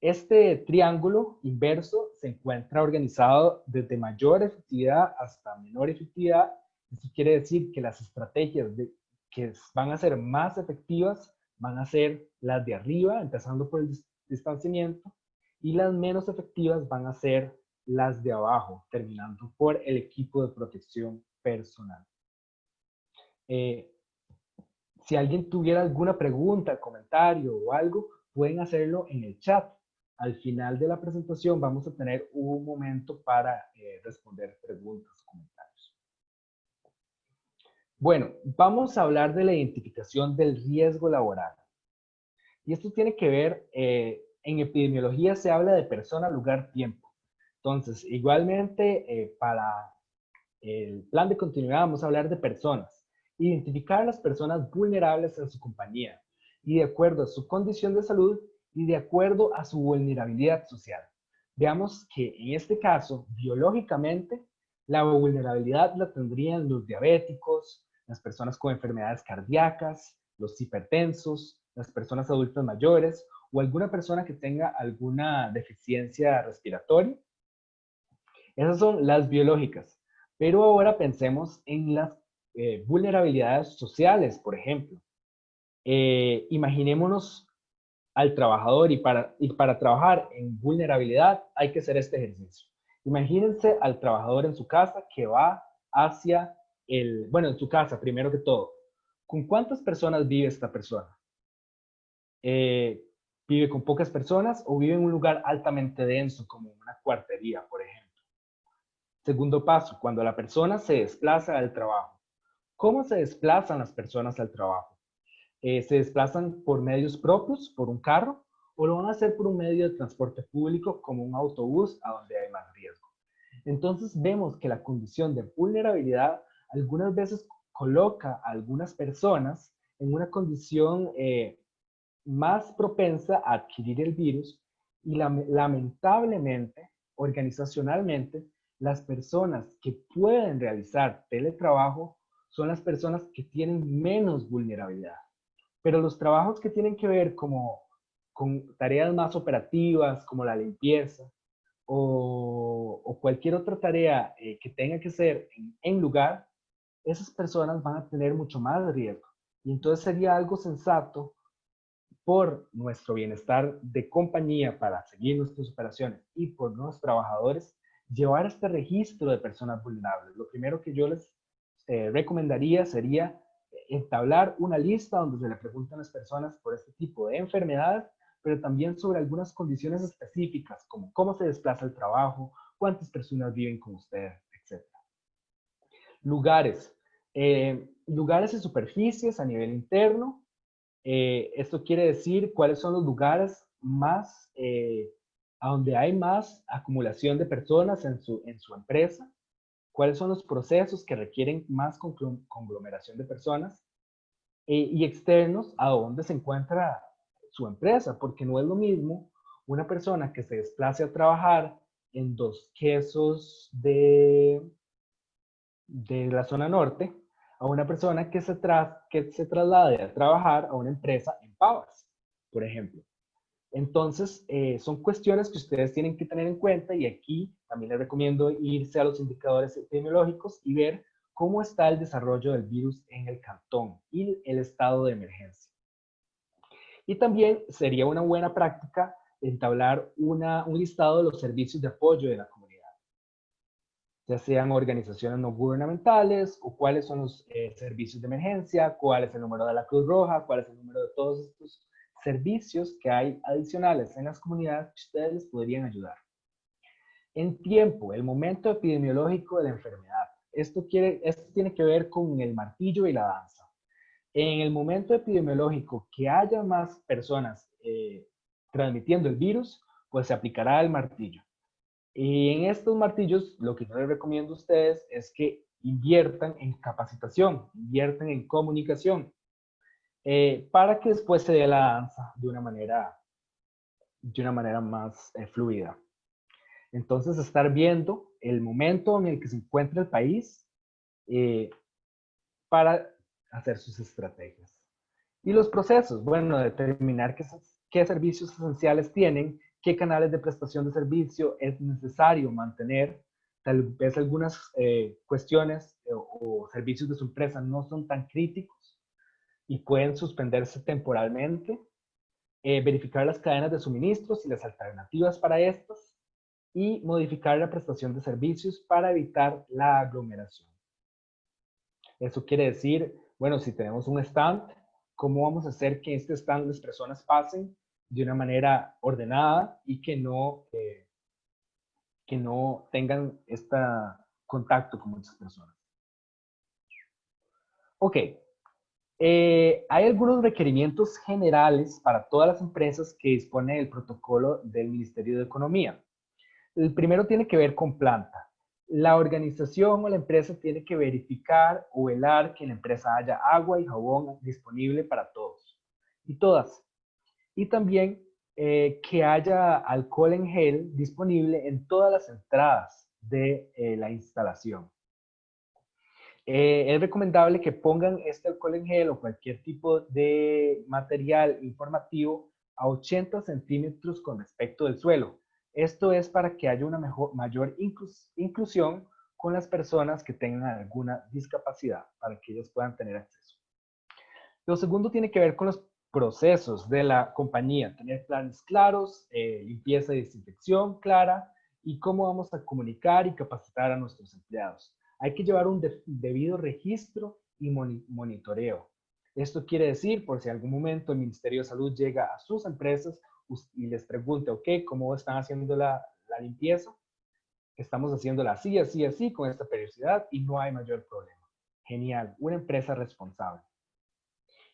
Este triángulo inverso se encuentra organizado desde mayor efectividad hasta menor efectividad. Eso quiere decir que las estrategias que van a ser más efectivas van a ser las de arriba, empezando por el distanciamiento, y las menos efectivas van a ser las de abajo, terminando por el equipo de protección personal. Si alguien tuviera alguna pregunta, comentario o algo, pueden hacerlo en el chat. Al final de la presentación vamos a tener un momento para responder preguntas o comentarios. Bueno, vamos a hablar de la identificación del riesgo laboral. Y esto tiene que ver, en epidemiología se habla de persona, lugar, tiempo. Entonces, igualmente, para el plan de continuidad vamos a hablar de personas. Identificar a las personas vulnerables en su compañía y de acuerdo a su condición de salud y de acuerdo a su vulnerabilidad social. Veamos que en este caso, biológicamente, la vulnerabilidad la tendrían los diabéticos, las personas con enfermedades cardíacas, los hipertensos, las personas adultas mayores o alguna persona que tenga alguna deficiencia respiratoria. Esas son las biológicas. Pero ahora pensemos en las vulnerabilidades sociales, por ejemplo. Imaginémonos al trabajador y para trabajar en vulnerabilidad hay que hacer este ejercicio. Imagínense al trabajador en su casa que va hacia bueno, en su casa primero que todo. ¿Con cuántas personas vive esta persona? ¿Vive con pocas personas o vive en un lugar altamente denso como una cuartería, por ejemplo? Segundo paso, cuando la persona se desplaza al trabajo. ¿Cómo se desplazan las personas al trabajo? ¿Se desplazan por medios propios, por un carro, o lo van a hacer por un medio de transporte público como un autobús a donde hay más riesgo? Entonces vemos que la condición de vulnerabilidad algunas veces coloca a algunas personas en una condición más propensa a adquirir el virus y lamentablemente, organizacionalmente, las personas que pueden realizar teletrabajo son las personas que tienen menos vulnerabilidad. Pero los trabajos que tienen que ver con tareas más operativas, como la limpieza, o cualquier otra tarea que tenga que ser en lugar, esas personas van a tener mucho más riesgo. Y entonces sería algo sensato por nuestro bienestar de compañía para seguir nuestras operaciones y por los trabajadores, llevar este registro de personas vulnerables. Lo primero que yo les recomendaría sería entablar una lista donde se le preguntan a las personas por este tipo de enfermedades, pero también sobre algunas condiciones específicas, como cómo se desplaza el trabajo, cuántas personas viven con ustedes, etc. Lugares. Lugares y superficies a nivel interno. Esto quiere decir cuáles son los lugares más, a donde hay más acumulación de personas en su empresa, cuáles son los procesos que requieren más conglomeración de personas, y externos a donde se encuentra su empresa, porque no es lo mismo una persona que se desplace a trabajar en Dos Quesos de la zona norte a una persona que se traslade a trabajar a una empresa en Pavas, por ejemplo. Entonces, son cuestiones que ustedes tienen que tener en cuenta y aquí también les recomiendo irse a los indicadores epidemiológicos y ver cómo está el desarrollo del virus en el cantón y el estado de emergencia. Y también sería una buena práctica entablar un listado de los servicios de apoyo de la comunidad, ya sean organizaciones no gubernamentales o cuáles son los servicios de emergencia, cuál es el número de la Cruz Roja, cuál es el número de todos estos servicios que hay adicionales en las comunidades que ustedes les podrían ayudar. En tiempo, el momento epidemiológico de la enfermedad. Esto tiene que ver con el martillo y la danza. En el momento epidemiológico que haya más personas transmitiendo el virus, pues se aplicará el martillo. Y en estos martillos, lo que yo les recomiendo a ustedes es que inviertan en capacitación, inviertan en comunicación, para que después se dé la danza de una manera más fluida. Entonces, estar viendo el momento en el que se encuentra el país para hacer sus estrategias. Y los procesos, bueno, determinar qué servicios esenciales tienen, qué canales de prestación de servicio es necesario mantener. Tal vez algunas cuestiones o servicios de su empresa no son tan críticos y pueden suspenderse temporalmente. Verificar las cadenas de suministros y las alternativas para estas, y modificar la prestación de servicios para evitar la aglomeración. Eso quiere decir, bueno, si tenemos un stand, ¿cómo vamos a hacer que este stand las personas pasen de una manera ordenada y que no tengan este contacto con muchas personas? Ok, hay algunos requerimientos generales para todas las empresas que dispone el protocolo del Ministerio de Economía. El primero tiene que ver con planta. La organización o la empresa tiene que verificar o velar que en la empresa haya agua y jabón disponible para todos y todas. Y también que haya alcohol en gel disponible en todas las entradas de la instalación. Es recomendable que pongan este alcohol en gel o cualquier tipo de material informativo a 80 centímetros con respecto del suelo. Esto es para que haya una mayor inclusión con las personas que tengan alguna discapacidad, para que ellas puedan tener acceso. Lo segundo tiene que ver con los procesos de la compañía, tener planes claros, limpieza y desinfección clara, y cómo vamos a comunicar y capacitar a nuestros empleados. Hay que llevar un debido registro y monitoreo. Esto quiere decir, por si en algún momento el Ministerio de Salud llega a sus empresas y les pregunte, ok, ¿cómo están haciendo la limpieza? Estamos haciéndola así, así, así, con esta periodicidad y no hay mayor problema. Genial, una empresa responsable.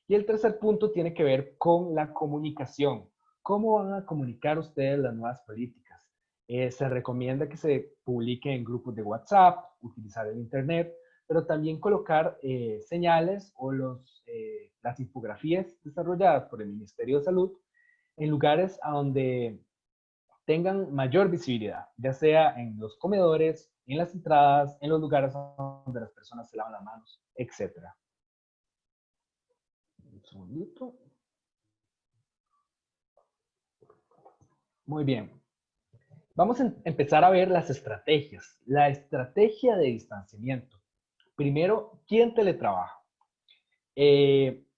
Y el tercer punto tiene que ver con la comunicación. ¿Cómo van a comunicar ustedes las nuevas políticas? Se recomienda que se publique en grupos de WhatsApp, utilizar el Internet, pero también colocar señales o las infografías desarrolladas por el Ministerio de Salud en lugares a donde tengan mayor visibilidad, ya sea en los comedores, en las entradas, en los lugares donde las personas se lavan las manos, etcétera. Un segundito. Muy bien. Vamos a empezar a ver las estrategias. La estrategia de distanciamiento. Primero, ¿quién teletrabaja?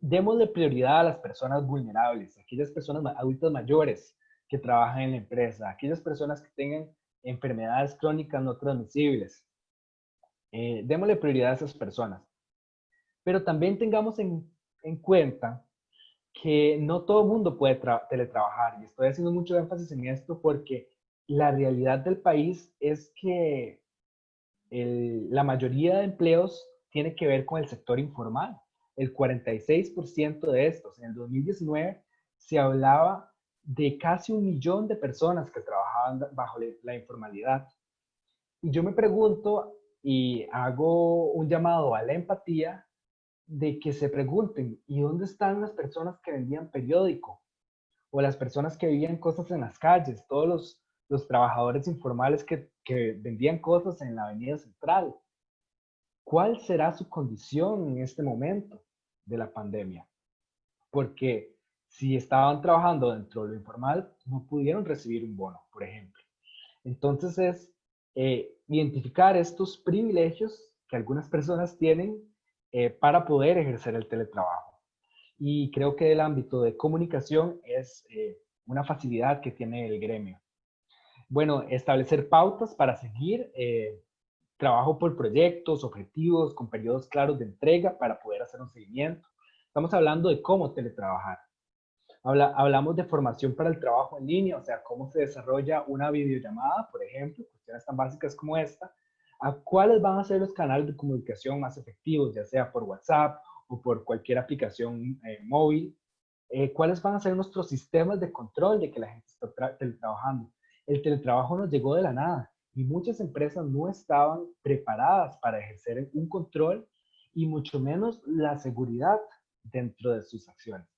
Démosle prioridad a las personas vulnerables, aquellas personas adultas mayores que trabajan en la empresa, aquellas personas que tengan enfermedades crónicas no transmisibles. Démosle prioridad a esas personas. Pero también tengamos en cuenta que no todo el mundo puede teletrabajar. Y estoy haciendo mucho énfasis en esto porque la realidad del país es que la mayoría de empleos tiene que ver con el sector informal. El 46% de estos. En el 2019 se hablaba de casi 1 millón de personas que trabajaban bajo la informalidad. Y yo me pregunto y hago un llamado a la empatía de que se pregunten, ¿y dónde están las personas que vendían periódico? O las personas que vivían cosas en las calles, todos los trabajadores informales que vendían cosas en la Avenida Central. ¿Cuál será su condición en este momento de la pandemia? Porque si estaban trabajando dentro de lo informal, no pudieron recibir un bono, por ejemplo. Entonces es identificar estos privilegios que algunas personas tienen para poder ejercer el teletrabajo. Y creo que el ámbito de comunicación es una facilidad que tiene el gremio. Bueno, establecer pautas para seguir, trabajo por proyectos, objetivos, con periodos claros de entrega para poder hacer un seguimiento. Estamos hablando de cómo teletrabajar. Hablamos de formación para el trabajo en línea, o sea, cómo se desarrolla una videollamada, por ejemplo, cuestiones tan básicas como esta, a cuáles van a ser los canales de comunicación más efectivos, ya sea por WhatsApp o por cualquier aplicación móvil, cuáles van a ser nuestros sistemas de control de que la gente está teletrabajando. El teletrabajo nos llegó de la nada y muchas empresas no estaban preparadas para ejercer un control y mucho menos la seguridad dentro de sus acciones.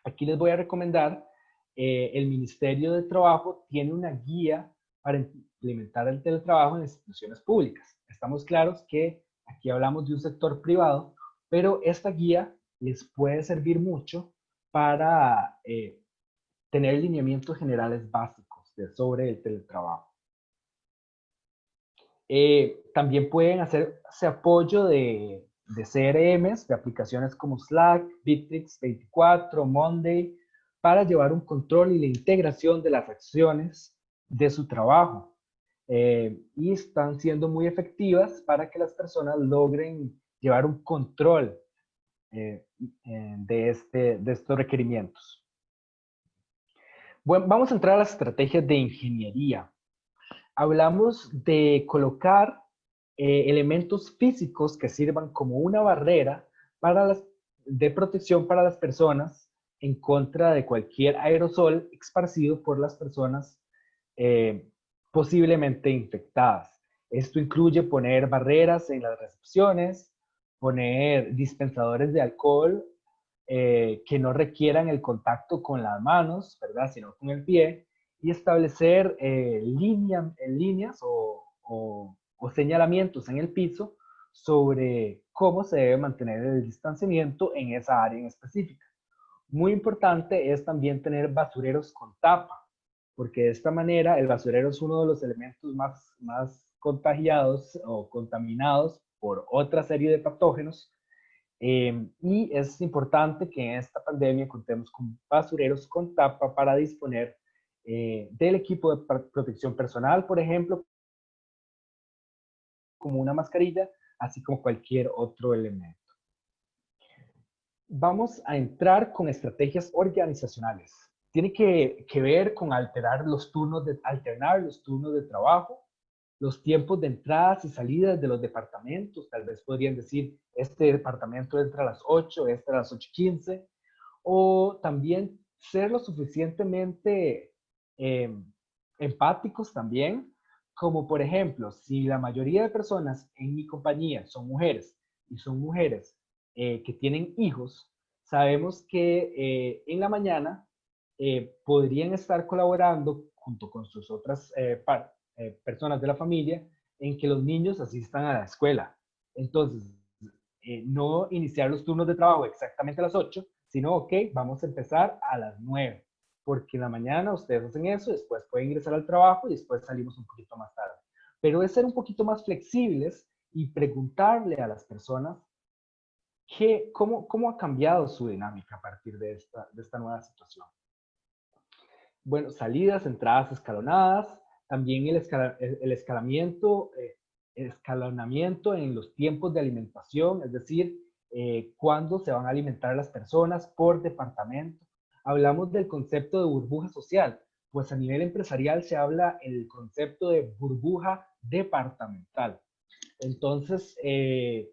Aquí les voy a recomendar, el Ministerio de Trabajo tiene una guía para implementar el teletrabajo en instituciones públicas. Estamos claros que aquí hablamos de un sector privado, pero esta guía les puede servir mucho para tener lineamientos generales básicos. sobre el teletrabajo. También pueden hacerse apoyo de CRMs, de aplicaciones como Slack, Bitrix 24, Monday, para llevar un control y la integración de las acciones de su trabajo. Y están siendo muy efectivas para que las personas logren llevar un control de estos requerimientos. Bueno, vamos a entrar a las estrategias de ingeniería. Hablamos de colocar elementos físicos que sirvan como una barrera de protección para las personas en contra de cualquier aerosol esparcido por las personas posiblemente infectadas. Esto incluye poner barreras en las recepciones, poner dispensadores de alcohol que no requieran el contacto con las manos, ¿verdad? Sino con el pie, y establecer líneas o señalamientos en el piso sobre cómo se debe mantener el distanciamiento en esa área en específica. Muy importante es también tener basureros con tapa, porque de esta manera el basurero es uno de los elementos más contagiados o contaminados por otra serie de patógenos. Y es importante que en esta pandemia contemos con basureros con tapa para disponer del equipo de protección personal, por ejemplo, como una mascarilla, así como cualquier otro elemento. Vamos a entrar con estrategias organizacionales. Tiene que ver con alternar los turnos de trabajo, los tiempos de entradas y salidas de los departamentos. Tal vez podrían decir, este departamento entra a las 8, este a las 8:15, o también ser lo suficientemente empáticos también, como por ejemplo, si la mayoría de personas en mi compañía son mujeres y son mujeres que tienen hijos, sabemos que en la mañana podrían estar colaborando junto con sus otras personas de la familia en que los niños asistan a la escuela. Entonces, no iniciar los turnos de trabajo exactamente a las 8, sino, ok, vamos a empezar a las 9, porque en la mañana ustedes hacen eso, después pueden ingresar al trabajo y después salimos un poquito más tarde. Pero es ser un poquito más flexibles y preguntarle a las personas cómo ha cambiado su dinámica a partir de esta nueva situación. Bueno, salidas, entradas escalonadas, también el escalonamiento en los tiempos de alimentación, es decir, cuándo se van a alimentar las personas por departamento. Hablamos del concepto de burbuja social, pues a nivel empresarial se habla el concepto de burbuja departamental. Entonces, que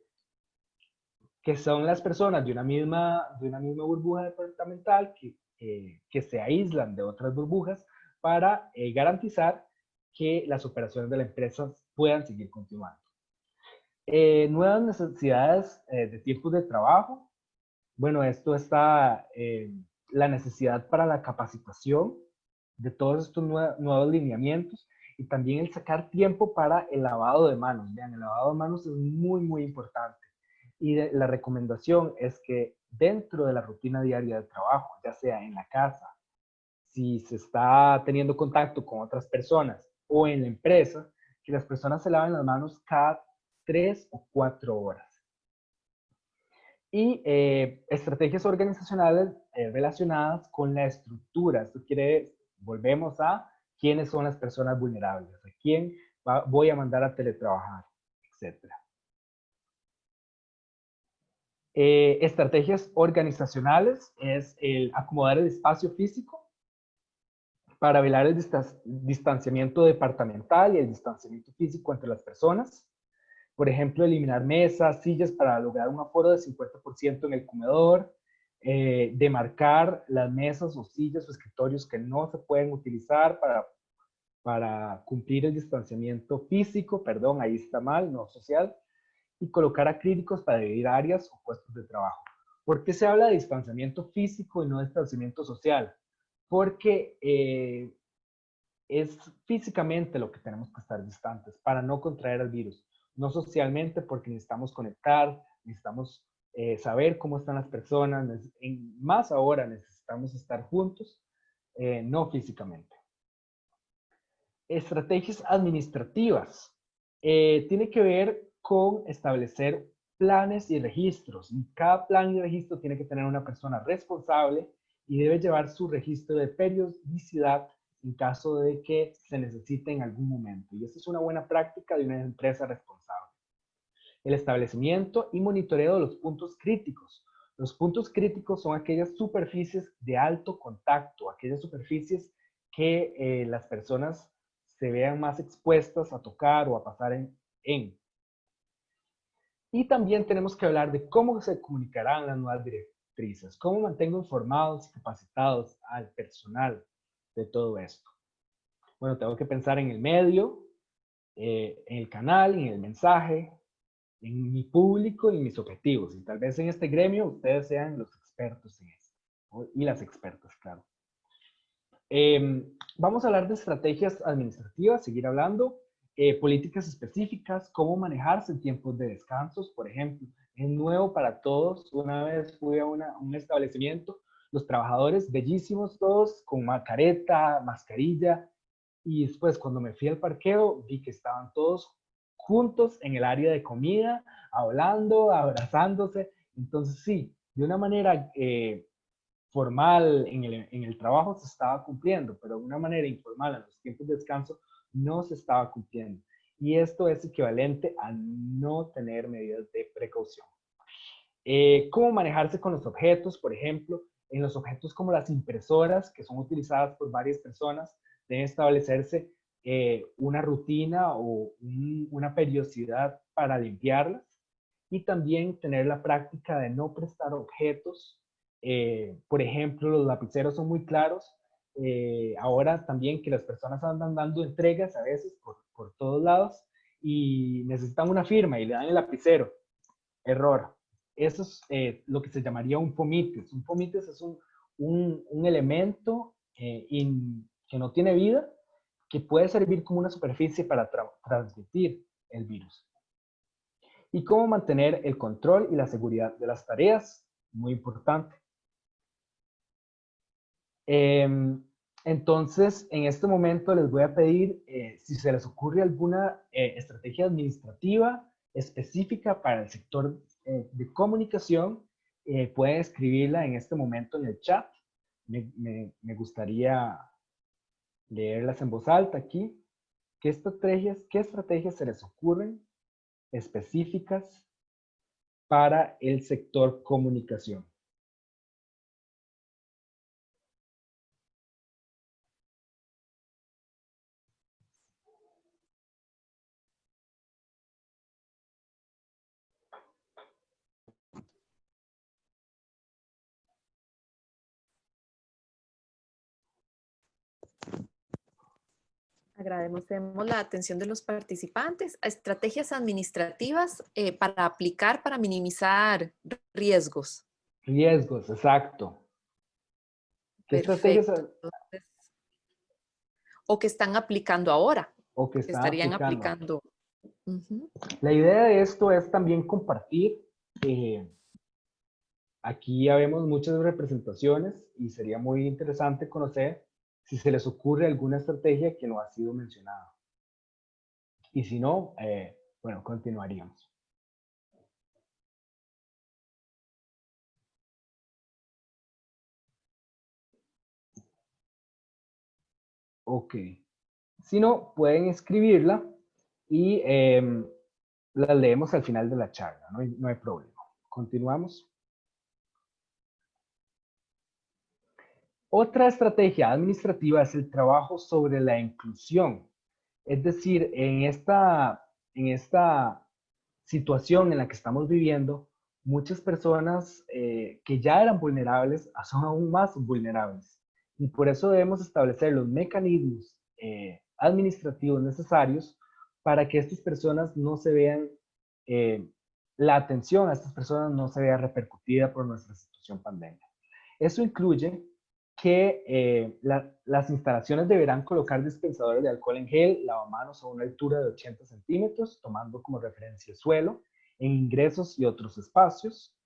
son las personas de una misma burbuja departamental que se aíslan de otras burbujas para garantizar que las operaciones de la empresa puedan seguir continuando. Nuevas necesidades de tiempos de trabajo. Bueno, esto está la necesidad para la capacitación de todos estos nuevos lineamientos y también el sacar tiempo para el lavado de manos. Vean, el lavado de manos es muy importante. Y la recomendación es que dentro de la rutina diaria de trabajo, ya sea en la casa, si se está teniendo contacto con otras personas o en la empresa, que las personas se laven las manos cada 3 o 4 horas. Y estrategias organizacionales relacionadas con la estructura. Esto volvemos a quiénes son las personas vulnerables, a quién voy a mandar a teletrabajar, etcétera. Estrategias organizacionales es el acomodar el espacio físico para velar el distanciamiento departamental y el distanciamiento físico entre las personas. Por ejemplo, eliminar mesas, sillas para lograr un aforo de 50% en el comedor, demarcar las mesas o sillas o escritorios que no se pueden utilizar para cumplir el distanciamiento físico, perdón, ahí está mal, no social, y colocar acrílicos para dividir áreas o puestos de trabajo. ¿Por qué se habla de distanciamiento físico y no de distanciamiento social? Porque es físicamente lo que tenemos que estar distantes para no contraer el virus, no socialmente porque necesitamos conectar, necesitamos saber cómo están las personas, más ahora necesitamos estar juntos, no físicamente. Estrategias administrativas. Tiene que ver con establecer planes y registros. Y cada plan y registro tiene que tener una persona responsable y debe llevar su registro de periodicidad en caso de que se necesite en algún momento. Y esa es una buena práctica de una empresa responsable. El establecimiento y monitoreo de los puntos críticos. Los puntos críticos son aquellas superficies de alto contacto, aquellas superficies que las personas se vean más expuestas a tocar o a pasar en. Y también tenemos que hablar de cómo se comunicarán las nuevas directrices, cómo mantengo informados y capacitados al personal de todo esto. Bueno, tengo que pensar en el medio, en el canal, en el mensaje, en mi público y mis objetivos. Y tal vez en este gremio ustedes sean los expertos en esto, ¿no? Y las expertas, claro. Vamos a hablar de estrategias administrativas, seguir hablando, políticas específicas, cómo manejarse en tiempos de descansos, por ejemplo. Es nuevo para todos. Una vez fui a un establecimiento, los trabajadores bellísimos todos, con careta, mascarilla, y después cuando me fui al parqueo vi que estaban todos juntos en el área de comida, hablando, abrazándose. Entonces sí, de una manera formal en el trabajo se estaba cumpliendo, pero de una manera informal en los tiempos de descanso no se estaba cumpliendo. Y esto es equivalente a no tener medidas de precaución. ¿Cómo manejarse con los objetos? Por ejemplo, en los objetos como las impresoras, que son utilizadas por varias personas, debe establecerse una rutina o una periodicidad para limpiarlas y también tener la práctica de no prestar objetos. Por ejemplo, los lapiceros son muy claros. Ahora también que las personas andan dando entregas a veces por todos lados y necesitan una firma y le dan el lapicero. Error. Eso es lo que se llamaría un fomites. Un fomites es un elemento que no tiene vida, que puede servir como una superficie para transmitir el virus. Y cómo mantener el control y la seguridad de las tareas, muy importante. Entonces, en este momento les voy a pedir si se les ocurre alguna estrategia administrativa específica para el sector de comunicación, pueden escribirla en este momento en el chat. Me gustaría leerlas en voz alta aquí. ¿Qué estrategias se les ocurren específicas para el sector comunicación? Agradecemos la atención de los participantes a estrategias administrativas para aplicar para minimizar riesgos. Riesgos, exacto. ¿Qué estrategias Perfecto. Entonces, o que están aplicando ahora, o que que están estarían aplicando? aplicando. Uh-huh. La idea de esto es también compartir. Aquí ya vemos muchas representaciones y sería muy interesante conocer si se les ocurre alguna estrategia que no ha sido mencionada. Y si no, bueno, continuaríamos. Ok. Si no, pueden escribirla y la leemos al final de la charla. No hay problema. Continuamos. Otra estrategia administrativa es el trabajo sobre la inclusión. Es decir, en esta situación en la que estamos viviendo, muchas personas que ya eran vulnerables son aún más vulnerables. Y por eso debemos establecer los mecanismos administrativos necesarios para que estas personas no se vean, la atención a estas personas no se vea repercutida por nuestra situación pandémica. Eso incluye que las instalaciones deberán colocar dispensadores de alcohol en gel, lavamanos a una altura de 80 centímetros, tomando como referencia el suelo, en ingresos y otros espacios.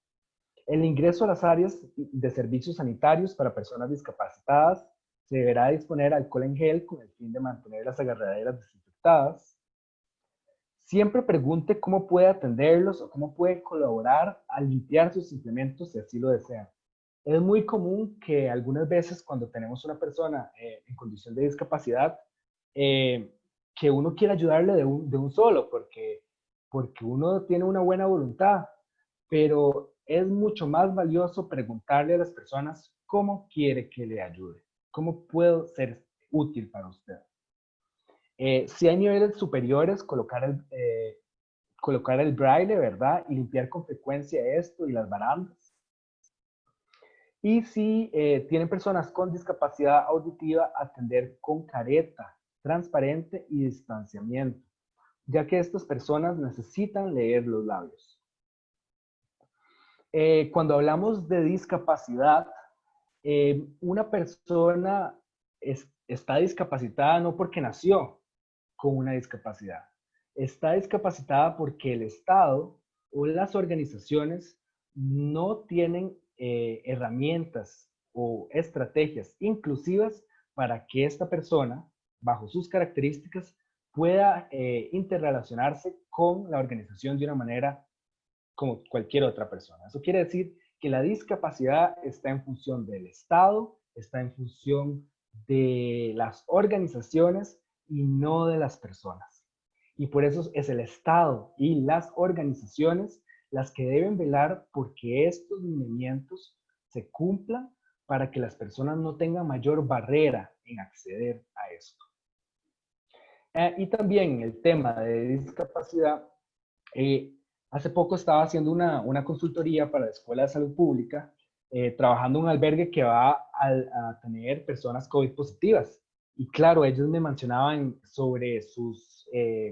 El ingreso a las áreas de servicios sanitarios para personas discapacitadas Se deberá disponer alcohol en gel con el fin de mantener las agarraderas desinfectadas. Siempre pregunte cómo puede atenderlos o cómo puede colaborar al limpiar sus implementos si así lo desean. Es muy común que algunas veces cuando tenemos una persona en condición de discapacidad, eh, que uno quiera ayudarle de un solo, porque uno tiene una buena voluntad, pero es mucho más valioso preguntarle a las personas cómo quiere que le ayude, cómo puedo ser útil para usted. Si hay niveles superiores, colocar el braille, ¿verdad? Y limpiar con frecuencia esto y las barandas. Y si tienen personas con discapacidad auditiva, atender con careta transparente y distanciamiento, ya que estas personas necesitan leer los labios. Cuando hablamos de discapacidad, una persona está discapacitada no porque nació con una discapacidad. Está discapacitada porque el Estado o las organizaciones no tienen herramientas o estrategias inclusivas para que esta persona, bajo sus características, pueda interrelacionarse con la organización de una manera como cualquier otra persona. Eso quiere decir que la discapacidad está en función del Estado, está en función de las organizaciones y no de las personas. Y por eso es el Estado y las organizaciones las que deben velar porque estos lineamientos se cumplan para que las personas no tengan mayor barrera en acceder a esto. Y también el tema de discapacidad, eh, hace poco estaba haciendo una consultoría para la Escuela de Salud Pública, trabajando en un albergue que va a tener personas COVID positivas. Y claro, ellos me mencionaban sobre sus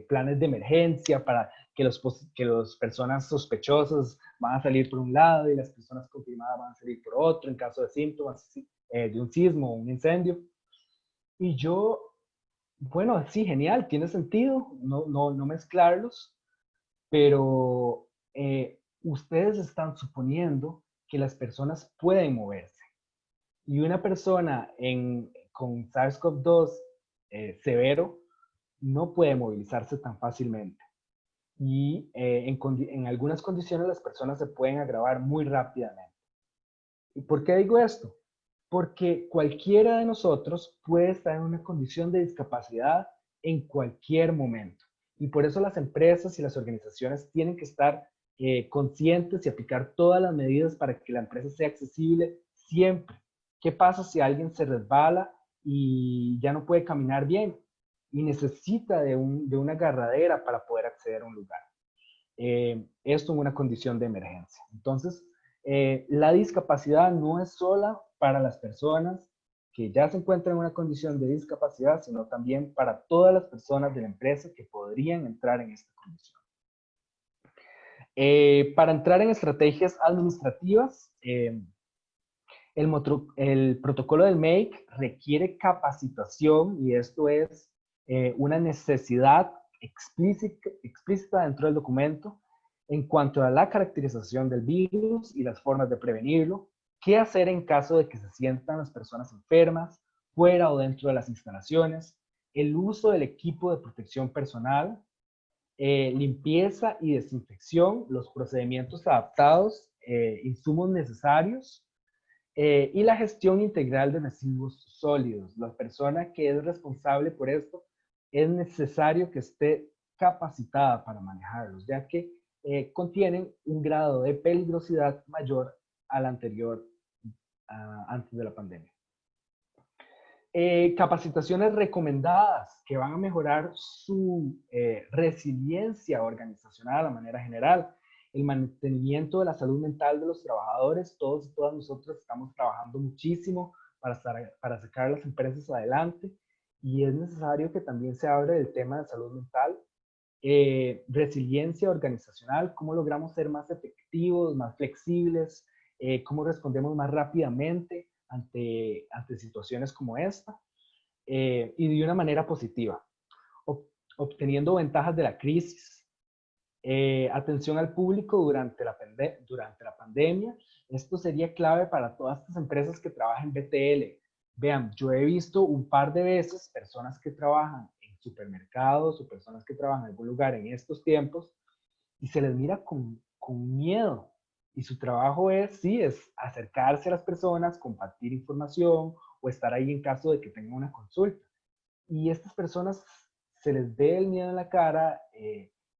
planes de emergencia para que los personas sospechosas van a salir por un lado y las personas confirmadas van a salir por otro en caso de síntomas de un sismo o un incendio. Y yo, bueno, sí, genial, tiene sentido no mezclarlos, pero ustedes están suponiendo que las personas pueden moverse. Y una persona con SARS-CoV-2 severo no puede movilizarse tan fácilmente. Y en algunas condiciones las personas se pueden agravar muy rápidamente. ¿Y por qué digo esto? Porque cualquiera de nosotros puede estar en una condición de discapacidad en cualquier momento. Y por eso las empresas y las organizaciones tienen que estar conscientes y aplicar todas las medidas para que la empresa sea accesible siempre. ¿Qué pasa si alguien se resbala y ya no puede caminar bien y necesita de una agarradera para poder acceder a un lugar? Esto en una condición de emergencia. Entonces, la discapacidad no es sola para las personas que ya se encuentran en una condición de discapacidad, sino también para todas las personas de la empresa que podrían entrar en esta condición. Para entrar en estrategias administrativas, el protocolo del MAKE requiere capacitación y esto es una necesidad explícita dentro del documento en cuanto a la caracterización del virus y las formas de prevenirlo, qué hacer en caso de que se sientan las personas enfermas, fuera o dentro de las instalaciones, el uso del equipo de protección personal, limpieza y desinfección, los procedimientos adaptados, insumos necesarios, y la gestión integral de residuos sólidos. La persona que es responsable por esto es necesario que esté capacitada para manejarlos, ya que contienen un grado de peligrosidad mayor al anterior, antes de la pandemia. Capacitaciones recomendadas que van a mejorar su resiliencia organizacional de manera general, el mantenimiento de la salud mental de los trabajadores. Todos y todas nosotros estamos trabajando muchísimo para sacar las empresas adelante y es necesario que también se hable del tema de salud mental. Resiliencia organizacional, cómo logramos ser más efectivos, más flexibles, cómo respondemos más rápidamente ante situaciones como esta, y de una manera positiva, obteniendo ventajas de la crisis, atención al público durante la pandemia. Esto sería clave para todas estas empresas que trabajan en BTL. Vean, yo he visto un par de veces personas que trabajan en supermercados o personas que trabajan en algún lugar en estos tiempos y se les mira con miedo. Y su trabajo es, sí, es acercarse a las personas, compartir información o estar ahí en caso de que tengan una consulta. Y estas personas se les ve el miedo en la cara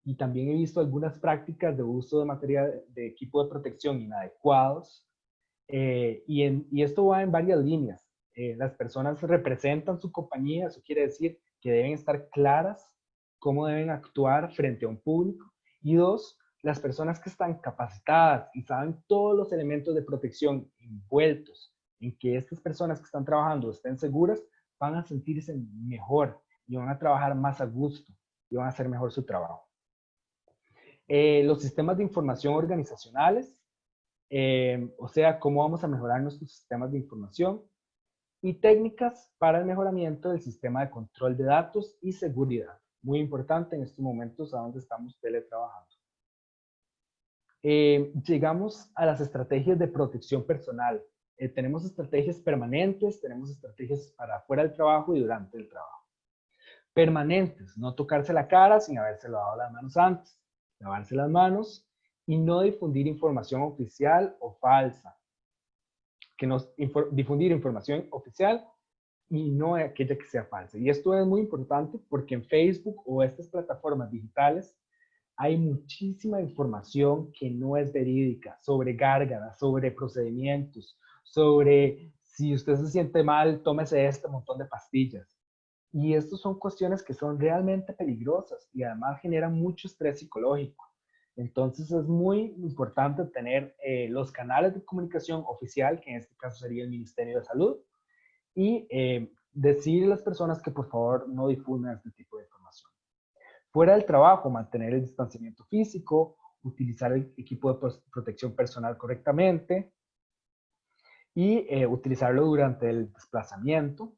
y también he visto algunas prácticas de uso de material, de equipo de protección inadecuados y esto va en varias líneas. Las personas representan su compañía, eso quiere decir que deben estar claras cómo deben actuar frente a un público. Y dos, las personas que están capacitadas y saben todos los elementos de protección envueltos en que estas personas que están trabajando estén seguras, van a sentirse mejor y van a trabajar más a gusto y van a hacer mejor su trabajo. Los sistemas de información organizacionales, o sea, cómo vamos a mejorar nuestros sistemas de información y técnicas para el mejoramiento del sistema de control de datos y seguridad. Muy importante en estos momentos a donde estamos teletrabajando. Llegamos a las estrategias de protección personal. Tenemos estrategias permanentes, tenemos estrategias para fuera del trabajo y durante el trabajo. Permanentes, no tocarse la cara sin haberse lavado las manos antes, lavarse las manos y no difundir información oficial o falsa. Difundir información oficial y no aquella que sea falsa. Y esto es muy importante porque en Facebook o estas plataformas digitales hay muchísima información que no es verídica sobre gárgaras, sobre procedimientos, sobre si usted se siente mal, tómese este montón de pastillas. Y estas son cuestiones que son realmente peligrosas y además generan mucho estrés psicológico. Entonces es muy importante tener los canales de comunicación oficial, que en este caso sería el Ministerio de Salud, y decirle a las personas que por favor no difundan este tipo de información. Fuera del trabajo, mantener el distanciamiento físico, utilizar el equipo de protección personal correctamente y utilizarlo durante el desplazamiento.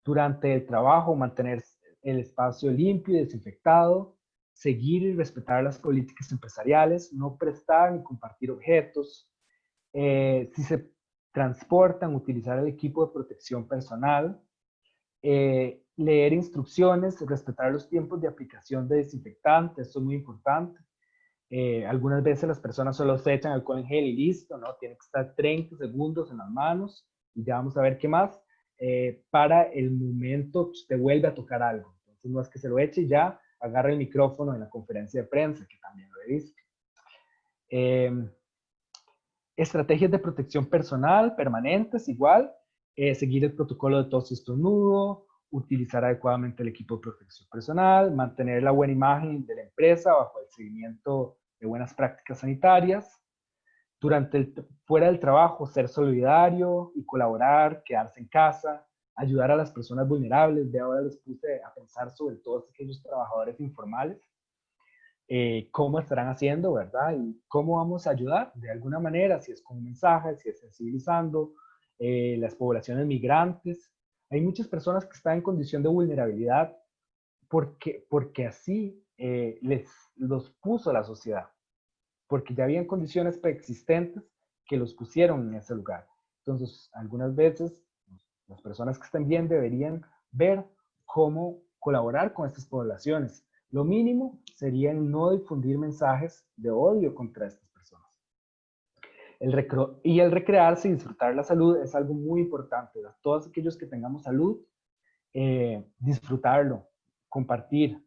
Durante el trabajo, mantener el espacio limpio y desinfectado, seguir y respetar las políticas empresariales, no prestar ni compartir objetos. Si se transportan, utilizar el equipo de protección personal, leer instrucciones, respetar los tiempos de aplicación de desinfectantes, eso es muy importante. Algunas veces las personas solo se echan alcohol en gel y listo, ¿no? Tiene que estar 30 segundos en las manos y ya vamos a ver qué más para el momento que usted vuelve a tocar algo. Entonces no es que se lo eche y ya agarra el micrófono en la conferencia de prensa, que también lo he visto. Estrategias de protección personal permanentes, igual. Seguir el protocolo de tos y estornudo, utilizar adecuadamente el equipo de protección personal, mantener la buena imagen de la empresa bajo el seguimiento de buenas prácticas sanitarias. Fuera del trabajo, ser solidario y colaborar, quedarse en casa, ayudar a las personas vulnerables. De ahora les puse a pensar sobre todos aquellos trabajadores informales, cómo estarán haciendo, ¿verdad? Y cómo vamos a ayudar de alguna manera, si es con un mensaje, si es sensibilizando, las poblaciones migrantes. Hay muchas personas que están en condición de vulnerabilidad porque así los puso la sociedad, porque ya habían condiciones preexistentes que los pusieron en ese lugar. Entonces, algunas veces las personas que estén bien deberían ver cómo colaborar con estas poblaciones. Lo mínimo sería no difundir mensajes de odio contra estas personas. Y el recrearse y disfrutar la salud es algo muy importante. Todos aquellos que tengamos salud, disfrutarlo, compartir.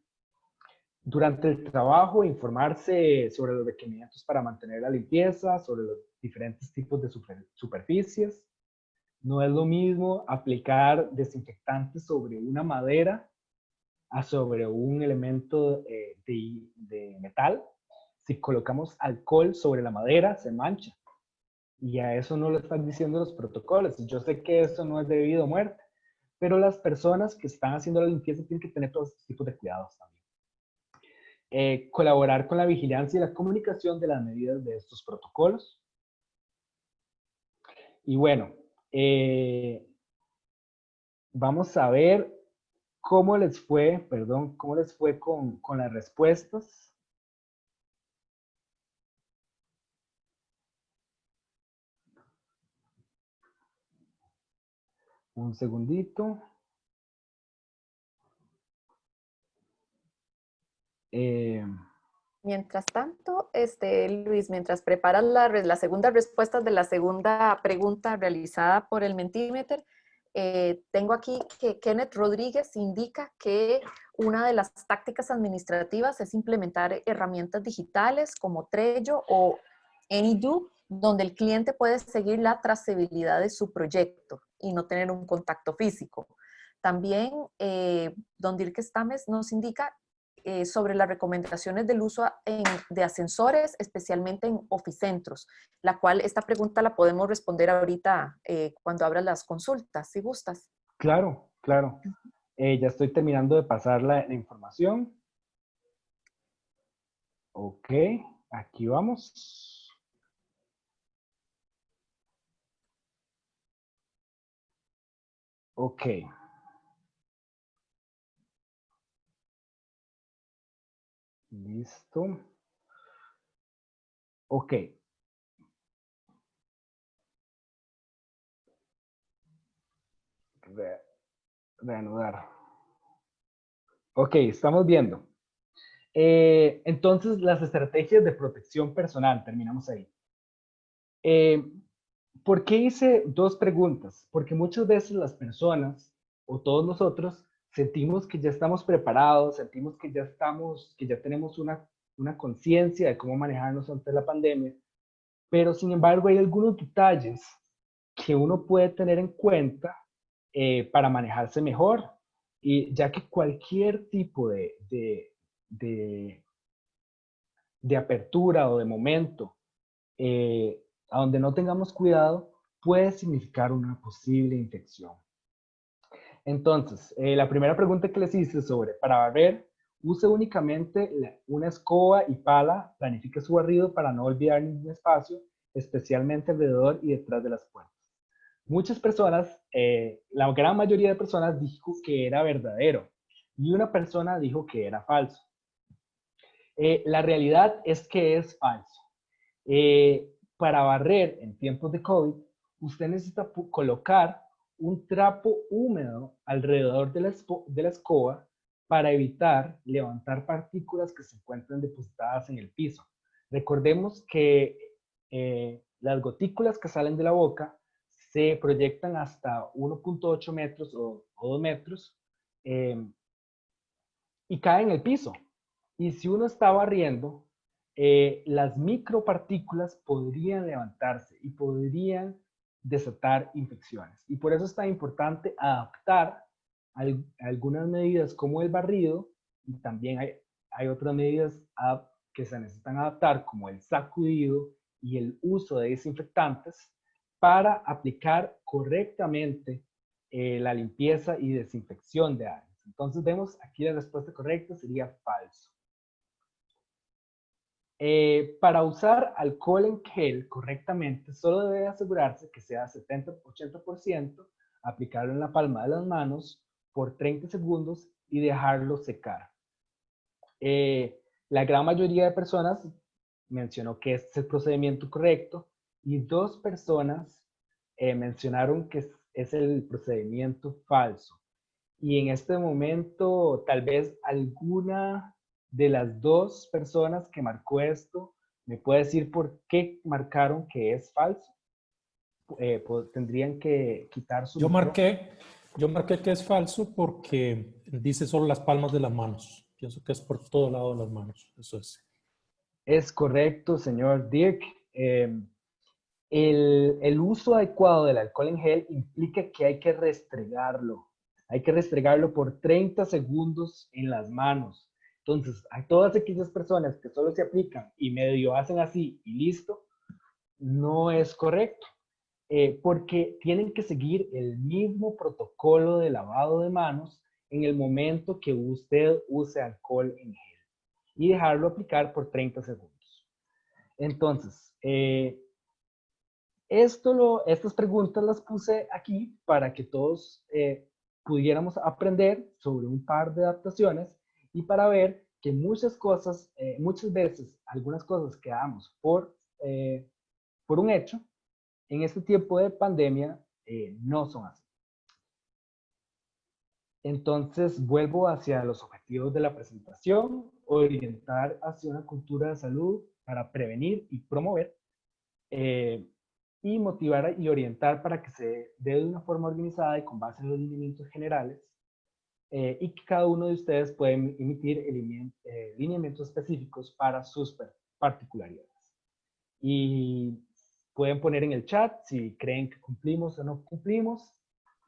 Durante el trabajo, informarse sobre los requerimientos para mantener la limpieza, sobre los diferentes tipos de superficies. No es lo mismo aplicar desinfectantes sobre una madera a sobre un elemento de metal. Si colocamos alcohol sobre la madera, se mancha. Y a eso no lo están diciendo los protocolos. Yo sé que eso no es debido a muerte, pero las personas que están haciendo la limpieza tienen que tener todos estos tipos de cuidados también. Colaborar con la vigilancia y la comunicación de las medidas de estos protocolos. Y bueno, vamos a ver cómo les fue, perdón, cómo les fue con las respuestas. Un segundito. Mientras tanto, Luis, mientras preparas la segunda respuesta de la segunda pregunta realizada por el Mentimeter, tengo aquí que Kenneth Rodríguez indica que una de las tácticas administrativas es implementar herramientas digitales como Trello o AnyDo, donde el cliente puede seguir la trazabilidad de su proyecto y no tener un contacto físico. También, don Dirk Stames nos indica sobre las recomendaciones del uso de ascensores, especialmente en oficentros, la cual esta pregunta la podemos responder ahorita cuando abras las consultas, si gustas. Claro, claro. Ya estoy terminando de pasar la información. Ok, aquí vamos. Ok. Listo. Ok. Reanudar. Ok, estamos viendo. Entonces, las estrategias de protección personal, terminamos ahí. ¿Por qué hice dos preguntas? Porque muchas veces las personas o todos nosotros sentimos que ya estamos preparados, sentimos que ya tenemos una conciencia de cómo manejarnos ante la pandemia, pero sin embargo hay algunos detalles que uno puede tener en cuenta para manejarse mejor, y ya que cualquier tipo de, de apertura o de momento a donde no tengamos cuidado puede significar una posible infección. Entonces, la primera pregunta que les hice sobre para barrer, use únicamente una escoba y pala, planifique su barrido para no olvidar ningún espacio, especialmente alrededor y detrás de las puertas. Muchas personas, la gran mayoría de personas dijo que era verdadero y una persona dijo que era falso. La realidad es que es falso. Para barrer en tiempos de COVID, usted necesita colocar un trapo húmedo alrededor de la escoba para evitar levantar partículas que se encuentran depositadas en el piso. Recordemos que las gotículas que salen de la boca se proyectan hasta 1.8 metros o 2 metros y cae en el piso. Y si uno está barriendo, las micropartículas podrían levantarse y podrían desatar infecciones. Y por eso es tan importante adaptar algunas medidas como el barrido, y también hay otras medidas que se necesitan adaptar como el sacudido y el uso de desinfectantes para aplicar correctamente la limpieza y desinfección de áreas. Entonces vemos aquí la respuesta correcta sería falso. Para usar alcohol en gel correctamente, solo debe asegurarse que sea 70-80%, aplicarlo en la palma de las manos por 30 segundos y dejarlo secar. La gran mayoría de personas mencionó que este es el procedimiento correcto y dos personas mencionaron que es el procedimiento falso. Y en este momento, tal vez alguna de las dos personas que marcó esto me puede decir por qué marcaron que es falso. Tendrían que quitar su Yo micrófono. marqué que es falso porque dice solo las palmas de las manos. Pienso que es por todo lado de las manos. Eso es. Es correcto, señor Dirk. El uso adecuado del alcohol en gel implica que hay que restregarlo. Hay que restregarlo por 30 segundos en las manos. Entonces, a todas aquellas personas que solo se aplican y medio hacen así y listo, no es correcto. Porque tienen que seguir el mismo protocolo de lavado de manos en el momento que usted use alcohol en gel y dejarlo aplicar por 30 segundos. Entonces, estas preguntas las puse aquí para que todos pudiéramos aprender sobre un par de adaptaciones y para ver que muchas cosas, muchas veces, algunas cosas que damos por un hecho, en este tiempo de pandemia no son así. Entonces, vuelvo hacia los objetivos de la presentación: orientar hacia una cultura de salud para prevenir y promover, y motivar y orientar para que se dé de una forma organizada y con base en los lineamientos generales, y que cada uno de ustedes puede emitir lineamientos específicos para sus particularidades. Y pueden poner en el chat si creen que cumplimos o no cumplimos,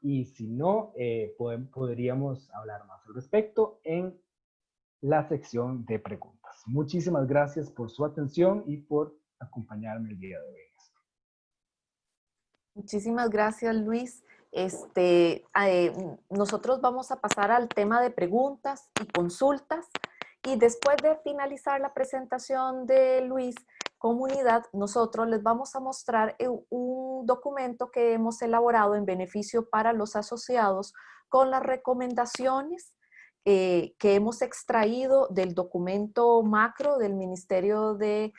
y si no, podríamos hablar más al respecto en la sección de preguntas. Muchísimas gracias por su atención y por acompañarme el día de hoy. Muchísimas gracias, Luis. Nosotros vamos a pasar al tema de preguntas y consultas, y después de finalizar la presentación de Luis, comunidad, nosotros les vamos a mostrar un documento que hemos elaborado en beneficio para los asociados con las recomendaciones que hemos extraído del documento macro del Ministerio de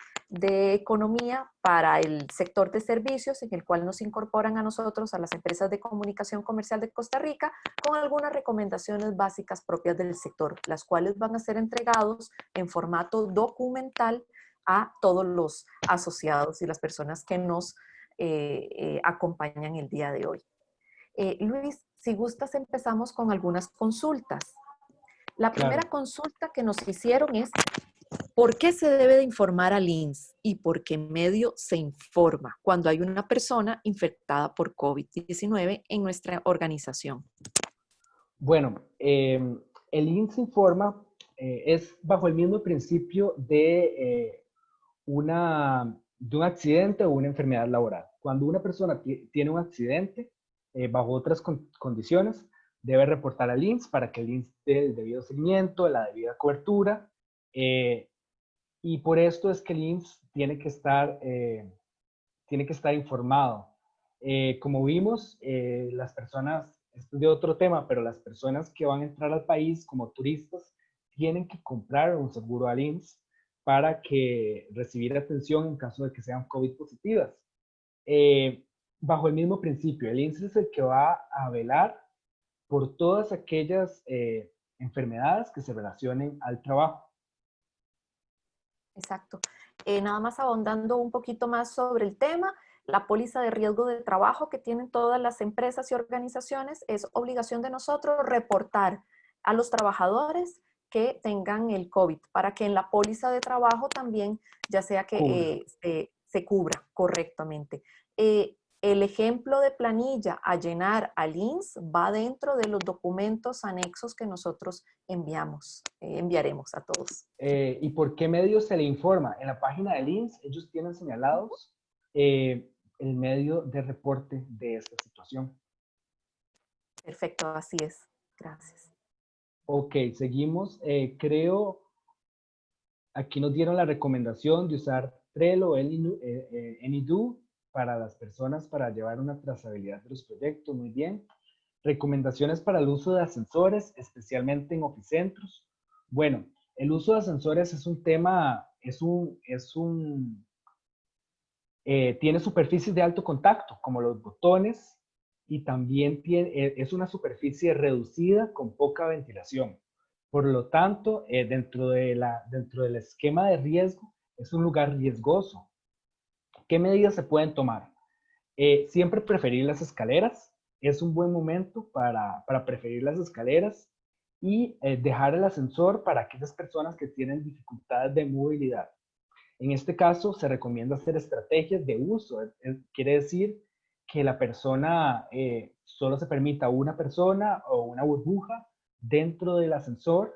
Economía para el sector de servicios, en el cual nos incorporan a nosotros, a las empresas de comunicación comercial de Costa Rica, con algunas recomendaciones básicas propias del sector, las cuales van a ser entregados en formato documental a todos los asociados y las personas que nos acompañan el día de hoy. Luis, si gustas, empezamos con algunas consultas. La primera consulta que nos hicieron es: ¿por qué se debe de informar al INS y por qué medio se informa cuando hay una persona infectada por COVID-19 en nuestra organización? Bueno, el INS informa, es bajo el mismo principio de un accidente o una enfermedad laboral. Cuando una persona tiene un accidente, bajo otras condiciones, debe reportar al INS para que el INS dé el debido seguimiento, la debida cobertura, y por esto es que el INS tiene que estar informado. Como vimos, las personas, esto es de otro tema, pero las personas que van a entrar al país como turistas tienen que comprar un seguro al INS para que recibir atención en caso de que sean COVID positivas. Bajo el mismo principio, el INS es el que va a velar por todas aquellas enfermedades que se relacionen al trabajo. Exacto. Nada más ahondando un poquito más sobre el tema, la póliza de riesgo de trabajo que tienen todas las empresas y organizaciones, es obligación de nosotros reportar a los trabajadores que tengan el COVID, para que en la póliza de trabajo también, ya sea que se cubra correctamente. El ejemplo de planilla a llenar al INS va dentro de los documentos anexos que nosotros enviaremos a todos. ¿Y por qué medio se le informa? En la página del INS ellos tienen señalados el medio de reporte de esta situación. Perfecto, así es. Gracias. Ok, seguimos. Creo, aquí nos dieron la recomendación de usar Trello, Anydo para las personas para llevar una trazabilidad de los proyectos. Muy bien. Recomendaciones para el uso de ascensores, especialmente en oficentros. Bueno, el uso de ascensores es un tema, tiene superficies de alto contacto, como los botones, y también es una superficie reducida con poca ventilación. Por lo tanto, dentro del esquema de riesgo, es un lugar riesgoso. ¿Qué medidas se pueden tomar? Siempre preferir las escaleras. Es un buen momento para preferir las escaleras, y dejar el ascensor para aquellas personas que tienen dificultades de movilidad. En este caso, se recomienda hacer estrategias de uso. Quiere decir que la persona, solo se permita una persona o una burbuja dentro del ascensor,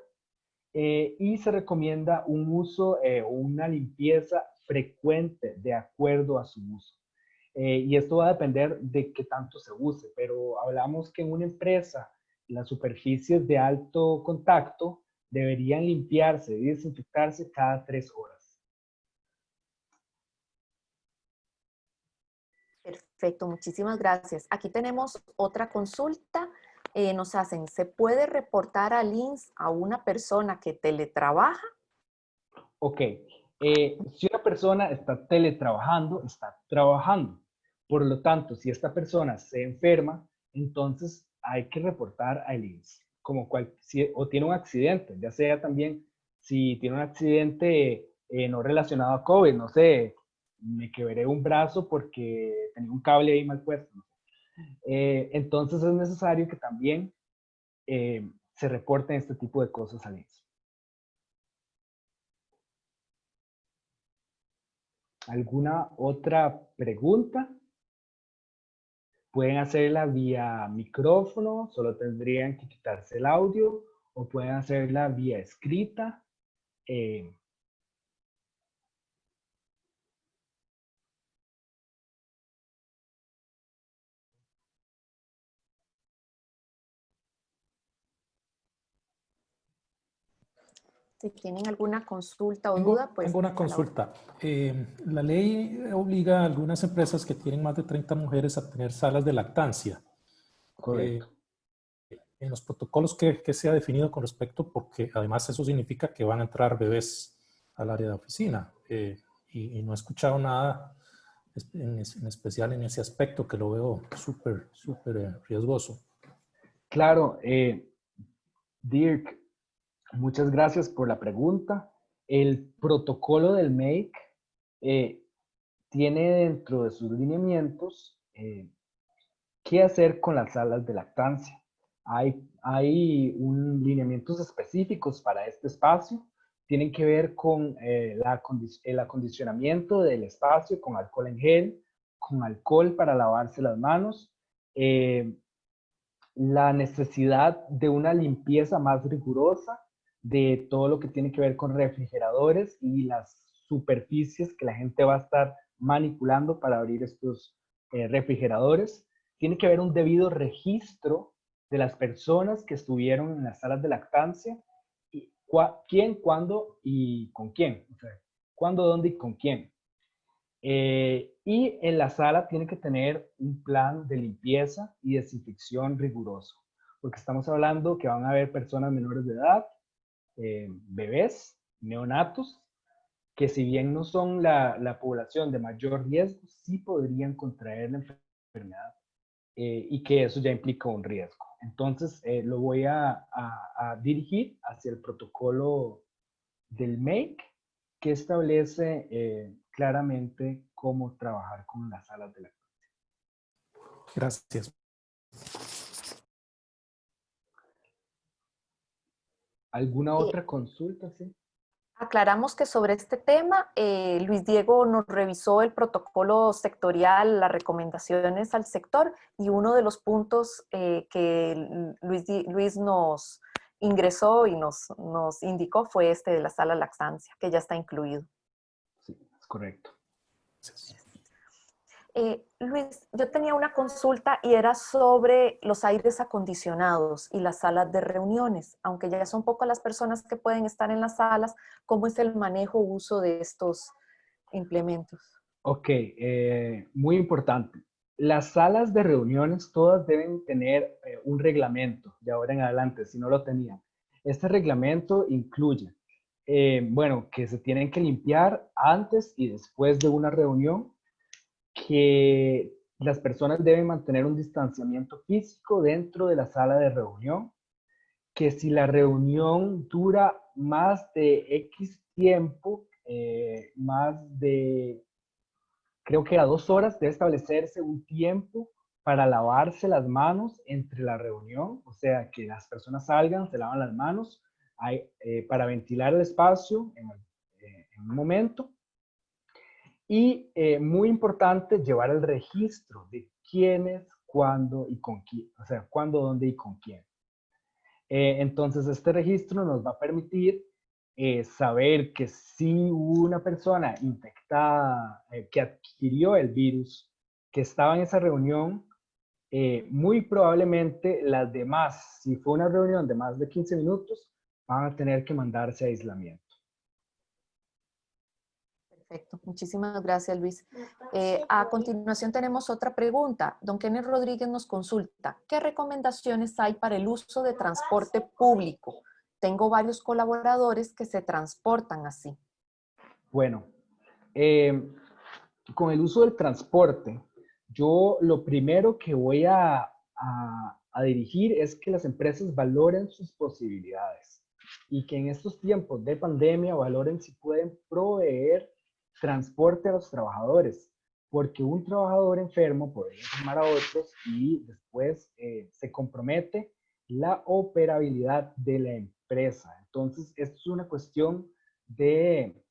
y se recomienda un uso o una limpieza frecuente de acuerdo a su uso. Y esto va a depender de qué tanto se use, pero hablamos que en una empresa las superficies de alto contacto deberían limpiarse y desinfectarse cada 3 horas. Perfecto, muchísimas gracias. Aquí tenemos otra consulta. Nos hacen: ¿se puede reportar al INS a una persona que teletrabaja? Ok, si una persona está teletrabajando, está trabajando. Por lo tanto, si esta persona se enferma, entonces hay que reportar al INS. o tiene un accidente, ya sea también si tiene un accidente no relacionado a COVID, no sé, me quebré un brazo porque tenía un cable ahí mal puesto. Entonces es necesario que también se reporten este tipo de cosas al INSS. ¿Alguna otra pregunta? Pueden hacerla vía micrófono, solo tendrían que quitarse el audio, o pueden hacerla vía escrita. Si tienen alguna consulta o duda, pues... Tengo una consulta. La ley obliga a algunas empresas que tienen más de 30 mujeres a tener salas de lactancia. Correcto. En los protocolos que se ha definido con respecto, porque además eso significa que van a entrar bebés al área de oficina. Y no he escuchado nada en especial en ese aspecto, que lo veo súper riesgoso. Claro, Dirk, muchas gracias por la pregunta. El protocolo del MAKE tiene dentro de sus lineamientos qué hacer con las salas de lactancia. Hay lineamientos específicos para este espacio. Tienen que ver con el acondicionamiento del espacio con alcohol en gel, con alcohol para lavarse las manos, la necesidad de una limpieza más rigurosa de todo lo que tiene que ver con refrigeradores y las superficies que la gente va a estar manipulando para abrir estos refrigeradores. Tiene que haber un debido registro de las personas que estuvieron en las salas de lactancia, y quién, cuándo y con quién. O sea, cuándo, dónde y con quién. Y en la sala tiene que tener un plan de limpieza y desinfección riguroso, porque estamos hablando que van a haber personas menores de edad, bebés, neonatos, que si bien no son la población de mayor riesgo, sí podrían contraer la enfermedad, y que eso ya implica un riesgo. Entonces, lo voy a dirigir hacia el protocolo del MAKE, que establece claramente cómo trabajar con las salas de lactancia. Gracias. ¿Alguna otra consulta? Sí. Aclaramos que sobre este tema, Luis Diego nos revisó el protocolo sectorial, las recomendaciones al sector, y uno de los puntos que Luis nos ingresó y nos indicó fue este de la sala lactancia, que ya está incluido. Sí, es correcto. Gracias. Luis, yo tenía una consulta y era sobre los aires acondicionados y las salas de reuniones. Aunque ya son pocas las personas que pueden estar en las salas, ¿cómo es el manejo, uso de estos implementos? Ok, muy importante. Las salas de reuniones todas deben tener un reglamento de ahora en adelante, si no lo tenían. Este reglamento incluye, bueno, que se tienen que limpiar antes y después de una reunión, que las personas deben mantener un distanciamiento físico dentro de la sala de reunión, que si la reunión dura más de X tiempo, más de, creo que a 2 horas, debe establecerse un tiempo para lavarse las manos entre la reunión, o sea, que las personas salgan, se lavan las manos, para ventilar el espacio en un momento. Y muy importante, llevar el registro de quiénes, cuándo y con quién, o sea, cuándo, dónde y con quién. Entonces, este registro nos va a permitir saber que si hubo una persona infectada, que adquirió el virus, que estaba en esa reunión, muy probablemente las demás, si fue una reunión de más de 15 minutos, van a tener que mandarse a aislamiento. Perfecto, muchísimas gracias, Luis. A continuación tenemos otra pregunta. Don Kenneth Rodríguez nos consulta, ¿qué recomendaciones hay para el uso de transporte público? Tengo varios colaboradores que se transportan así. Bueno, con el uso del transporte, yo lo primero que voy a a dirigir es que las empresas valoren sus posibilidades y que en estos tiempos de pandemia valoren si pueden proveer transporte a los trabajadores, porque un trabajador enfermo podría enfermar a otros y después se compromete la operabilidad de la empresa. Entonces, esto es una cuestión de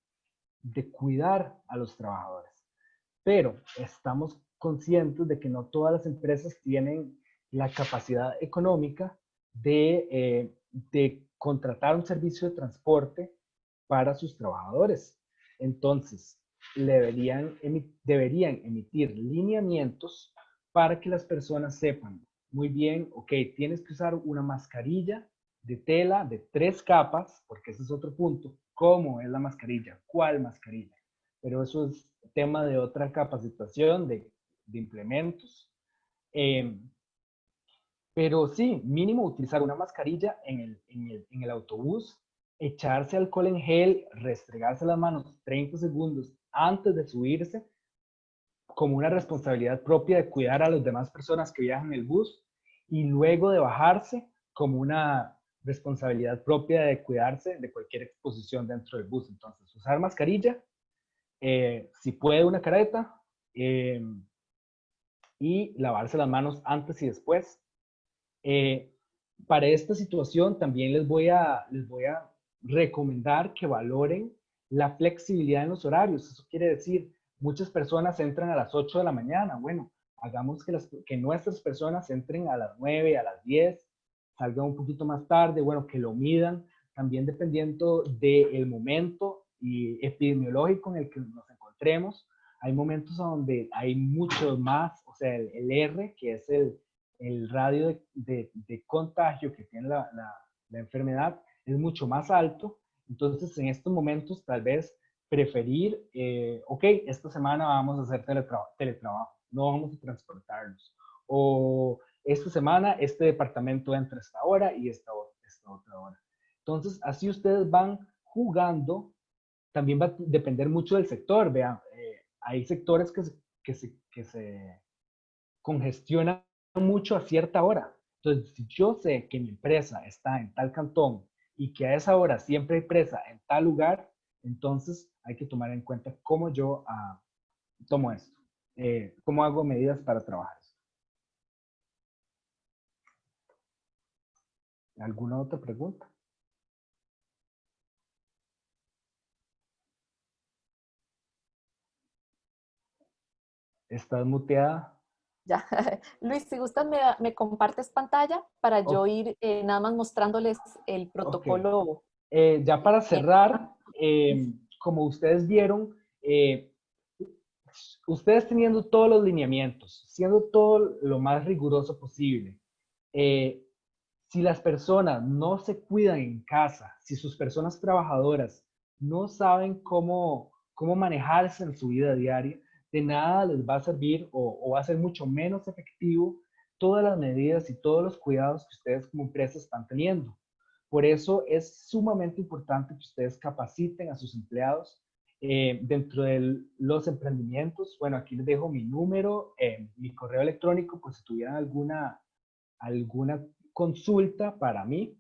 cuidar a los trabajadores. Pero estamos conscientes de que no todas las empresas tienen la capacidad económica de contratar un servicio de transporte para sus trabajadores. Entonces, deberían emitir lineamientos para que las personas sepan muy bien, ok, tienes que usar una mascarilla de tela de 3 capas, porque ese es otro punto. ¿Cómo es la mascarilla? ¿Cuál mascarilla? Pero eso es tema de otra capacitación de implementos. Pero sí, mínimo utilizar una mascarilla en el autobús, echarse alcohol en gel, restregarse las manos 30 segundos antes de subirse, como una responsabilidad propia de cuidar a las demás personas que viajan en el bus, y luego de bajarse como una responsabilidad propia de cuidarse de cualquier exposición dentro del bus. Entonces, usar mascarilla, si puede una careta, y lavarse las manos antes y después. Para esta situación también les voy a recomendar que valoren la flexibilidad en los horarios. Eso quiere decir, muchas personas entran a las 8 de la mañana. Bueno, hagamos que nuestras personas entren a las 9, a las 10, salgan un poquito más tarde, bueno, que lo midan, también dependiendo del momento y epidemiológico en el que nos encontremos. Hay momentos donde hay mucho más, o sea, el R, que es el radio de contagio que tiene la enfermedad, es mucho más alto. Entonces, en estos momentos, tal vez preferir, ok, esta semana vamos a hacer teletrabajo, no vamos a transportarnos. O esta semana este departamento entra a esta hora y esta otra hora. Entonces, así ustedes van jugando. También va a depender mucho del sector. Vean, hay sectores que se congestionan mucho a cierta hora. Entonces, si yo sé que mi empresa está en tal cantón y que a esa hora siempre hay presa en tal lugar, entonces hay que tomar en cuenta cómo yo tomo esto, cómo hago medidas para trabajar. ¿Alguna otra pregunta? ¿Estás muteada? Ya. Luis, si gustas, me compartes pantalla para yo Oh, ir nada más mostrándoles el ok. protocolo. Ya para cerrar, como ustedes vieron, ustedes teniendo todos los lineamientos, siendo todo lo más riguroso posible, eh, si las personas no se cuidan en casa, si sus personas trabajadoras no saben cómo manejarse en su vida diaria, de nada les va a servir o va a ser mucho menos efectivo todas las medidas y todos los cuidados que ustedes como empresa están teniendo. Por eso es sumamente importante que ustedes capaciten a sus empleados dentro de los emprendimientos. Bueno, aquí les dejo mi número, mi correo electrónico, pues si tuvieran alguna consulta para mí,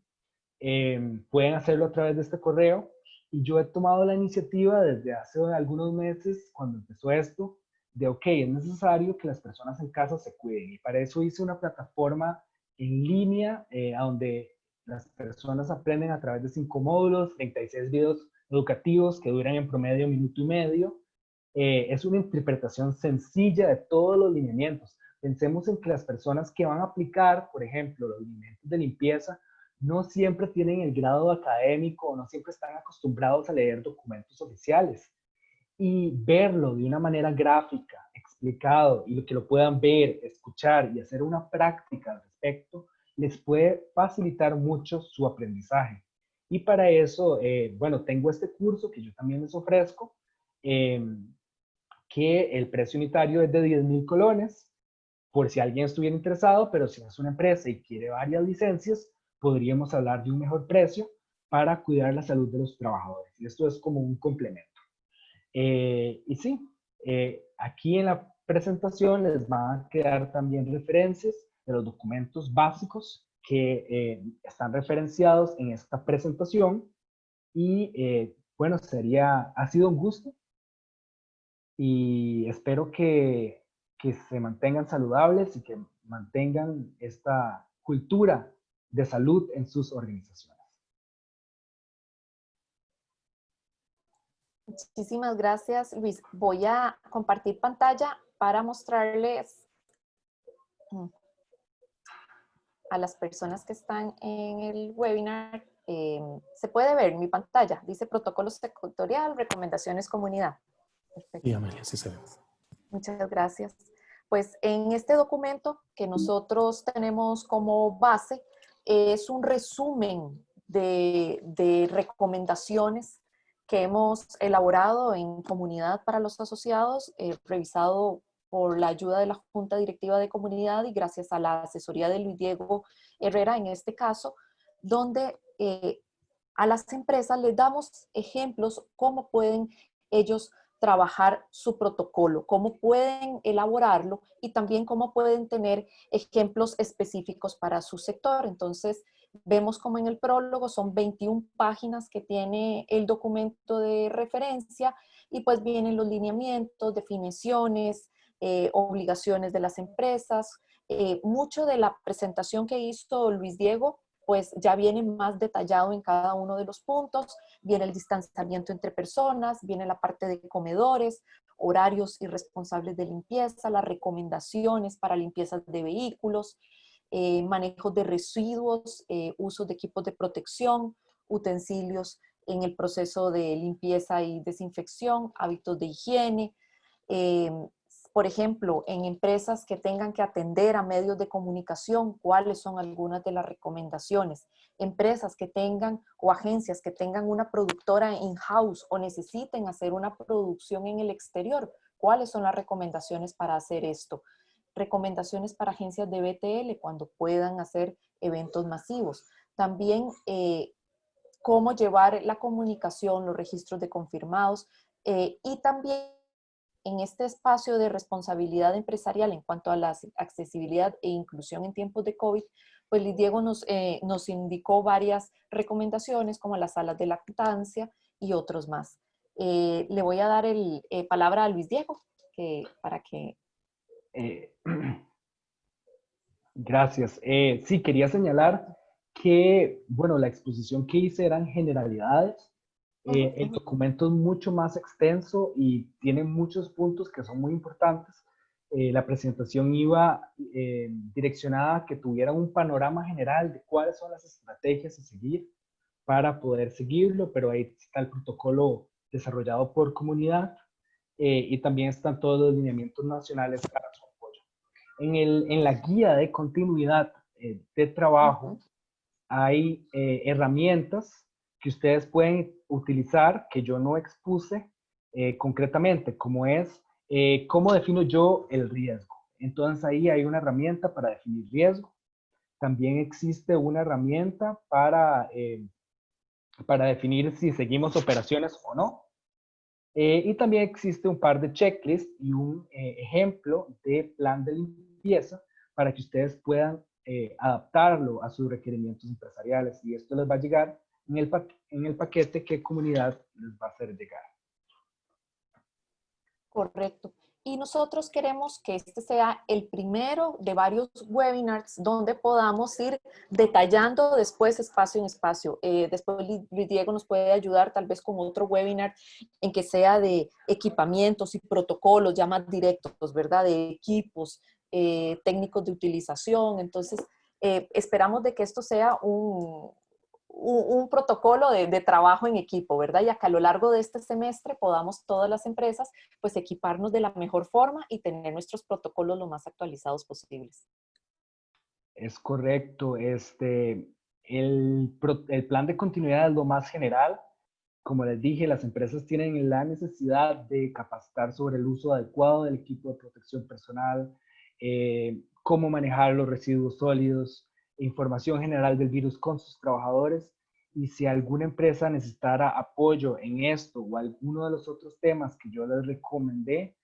pueden hacerlo a través de este correo. Y yo he tomado la iniciativa desde hace algunos meses, cuando empezó esto, de, ok, es necesario que las personas en casa se cuiden. Y para eso hice una plataforma en línea a donde las personas aprenden a través de 5 módulos, 36 videos educativos que duran en promedio 1 minuto y medio. Es una interpretación sencilla de todos los lineamientos. Pensemos en que las personas que van a aplicar, por ejemplo, los lineamientos de limpieza, no siempre tienen el grado académico, no siempre están acostumbrados a leer documentos oficiales. Y verlo de una manera gráfica, explicado, y que lo puedan ver, escuchar y hacer una práctica al respecto, les puede facilitar mucho su aprendizaje. Y para eso, bueno, tengo este curso que yo también les ofrezco, que el precio unitario es de 10,000 colones, por si alguien estuviera interesado, pero si es una empresa y quiere varias licencias, podríamos hablar de un mejor precio para cuidar la salud de los trabajadores. Y esto es como un complemento. Y sí, aquí en la presentación les van a quedar también referencias de los documentos básicos que están referenciados en esta presentación. Y bueno, ha sido un gusto y espero que se mantengan saludables y que mantengan esta cultura de salud en sus organizaciones. Muchísimas gracias, Luis. Voy a compartir pantalla para mostrarles a las personas que están en el webinar. Se puede ver mi pantalla. Dice protocolo sectorial, recomendaciones comunidad. Perfecto. Sí, Amelia, sí se ve. Muchas gracias. Pues en este documento que nosotros tenemos como base es un resumen de recomendaciones que hemos elaborado en comunidad para los asociados, revisado por la ayuda de la Junta Directiva de Comunidad y gracias a la asesoría de Luis Diego Herrera en este caso, donde a las empresas les damos ejemplos cómo pueden ellos trabajar su protocolo, cómo pueden elaborarlo y también cómo pueden tener ejemplos específicos para su sector. Entonces, vemos como en el prólogo son 21 páginas que tiene el documento de referencia y pues vienen los lineamientos, definiciones, obligaciones de las empresas. Mucho de la presentación que hizo Luis Diego pues ya viene más detallado en cada uno de los puntos, viene el distanciamiento entre personas, viene la parte de comedores, horarios y responsables de limpieza, las recomendaciones para limpieza de vehículos, manejo de residuos, uso de equipos de protección, utensilios en el proceso de limpieza y desinfección, hábitos de higiene, por ejemplo, en empresas que tengan que atender a medios de comunicación, ¿cuáles son algunas de las recomendaciones? Empresas que tengan o agencias que tengan una productora in-house o necesiten hacer una producción en el exterior, ¿cuáles son las recomendaciones para hacer esto? Recomendaciones para agencias de BTL cuando puedan hacer eventos masivos. También cómo llevar la comunicación, los registros de confirmados y también en este espacio de responsabilidad empresarial en cuanto a la accesibilidad e inclusión en tiempos de COVID, pues Luis Diego nos indicó varias recomendaciones como las salas de lactancia y otros más. Le voy a dar palabra a Luis Diego para que... Gracias. Sí, quería señalar que, bueno, la exposición que hice eran generalidades. El documento es mucho más extenso y tiene muchos puntos que son muy importantes. La presentación iba direccionada a que tuvieran un panorama general de cuáles son las estrategias a seguir para poder seguirlo, pero ahí está el protocolo desarrollado por comunidad y también están todos los lineamientos nacionales para su apoyo. En la guía de continuidad de trabajo hay herramientas que ustedes pueden utilizar que yo no expuse concretamente, como es cómo defino yo el riesgo. Entonces ahí hay una herramienta para definir riesgo. También existe una herramienta para definir si seguimos operaciones o no. Y también existe un par de checklists y un ejemplo de plan de limpieza para que ustedes puedan adaptarlo a sus requerimientos empresariales. Y esto les va a llegar en el paquete que comunidad les va a hacer llegar. Correcto. Y nosotros queremos que este sea el primero de varios webinars donde podamos ir detallando después espacio en espacio. Después Luis Diego nos puede ayudar tal vez con otro webinar en que sea de equipamientos y protocolos ya más directos, ¿verdad? De equipos, técnicos de utilización. Entonces, esperamos de que esto sea un protocolo de trabajo en equipo, ¿verdad? Y que a lo largo de este semestre podamos todas las empresas pues equiparnos de la mejor forma y tener nuestros protocolos lo más actualizados posibles. Es correcto. El plan de continuidad es lo más general. Como les dije, las empresas tienen la necesidad de capacitar sobre el uso adecuado del equipo de protección personal, cómo manejar los residuos sólidos, información general del virus con sus trabajadores. Y si alguna empresa necesitara apoyo en esto o alguno de los otros temas que yo les recomendé,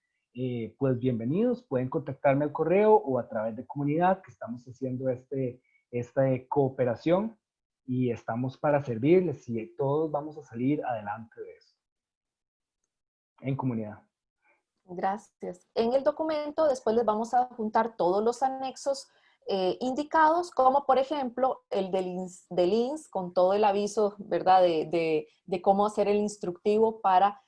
pues bienvenidos. Pueden contactarme al correo o a través de comunidad, que estamos haciendo esta cooperación y estamos para servirles y todos vamos a salir adelante de eso en comunidad. Gracias. En el documento después les vamos a juntar todos los anexos indicados, como por ejemplo el del INS con todo el aviso, ¿verdad? De cómo hacer el instructivo para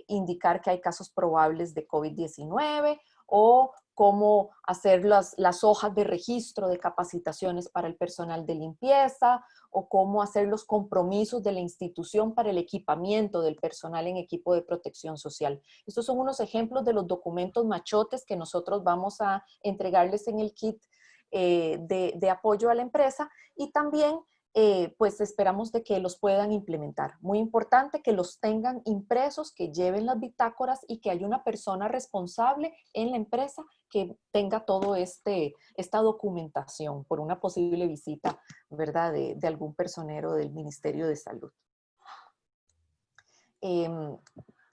indicar que hay casos probables de COVID-19 o cómo hacer las hojas de registro de capacitaciones para el personal de limpieza o cómo hacer los compromisos de la institución para el equipamiento del personal en equipo de protección social. Estos son unos ejemplos de los documentos machotes que nosotros vamos a entregarles en el kit de apoyo a la empresa y también pues esperamos de que los puedan implementar. Muy importante que los tengan impresos, que lleven las bitácoras y que haya una persona responsable en la empresa que tenga todo esta documentación por una posible visita, ¿verdad? De algún personero del Ministerio de Salud.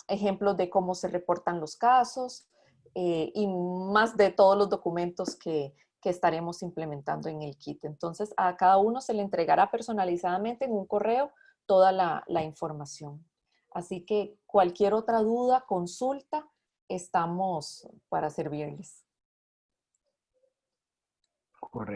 Ejemplos de cómo se reportan los casos y más de todos los documentos que estaremos implementando en el kit. Entonces, a cada uno se le entregará personalizadamente en un correo toda la información. Así que cualquier otra duda, consulta, estamos para servirles.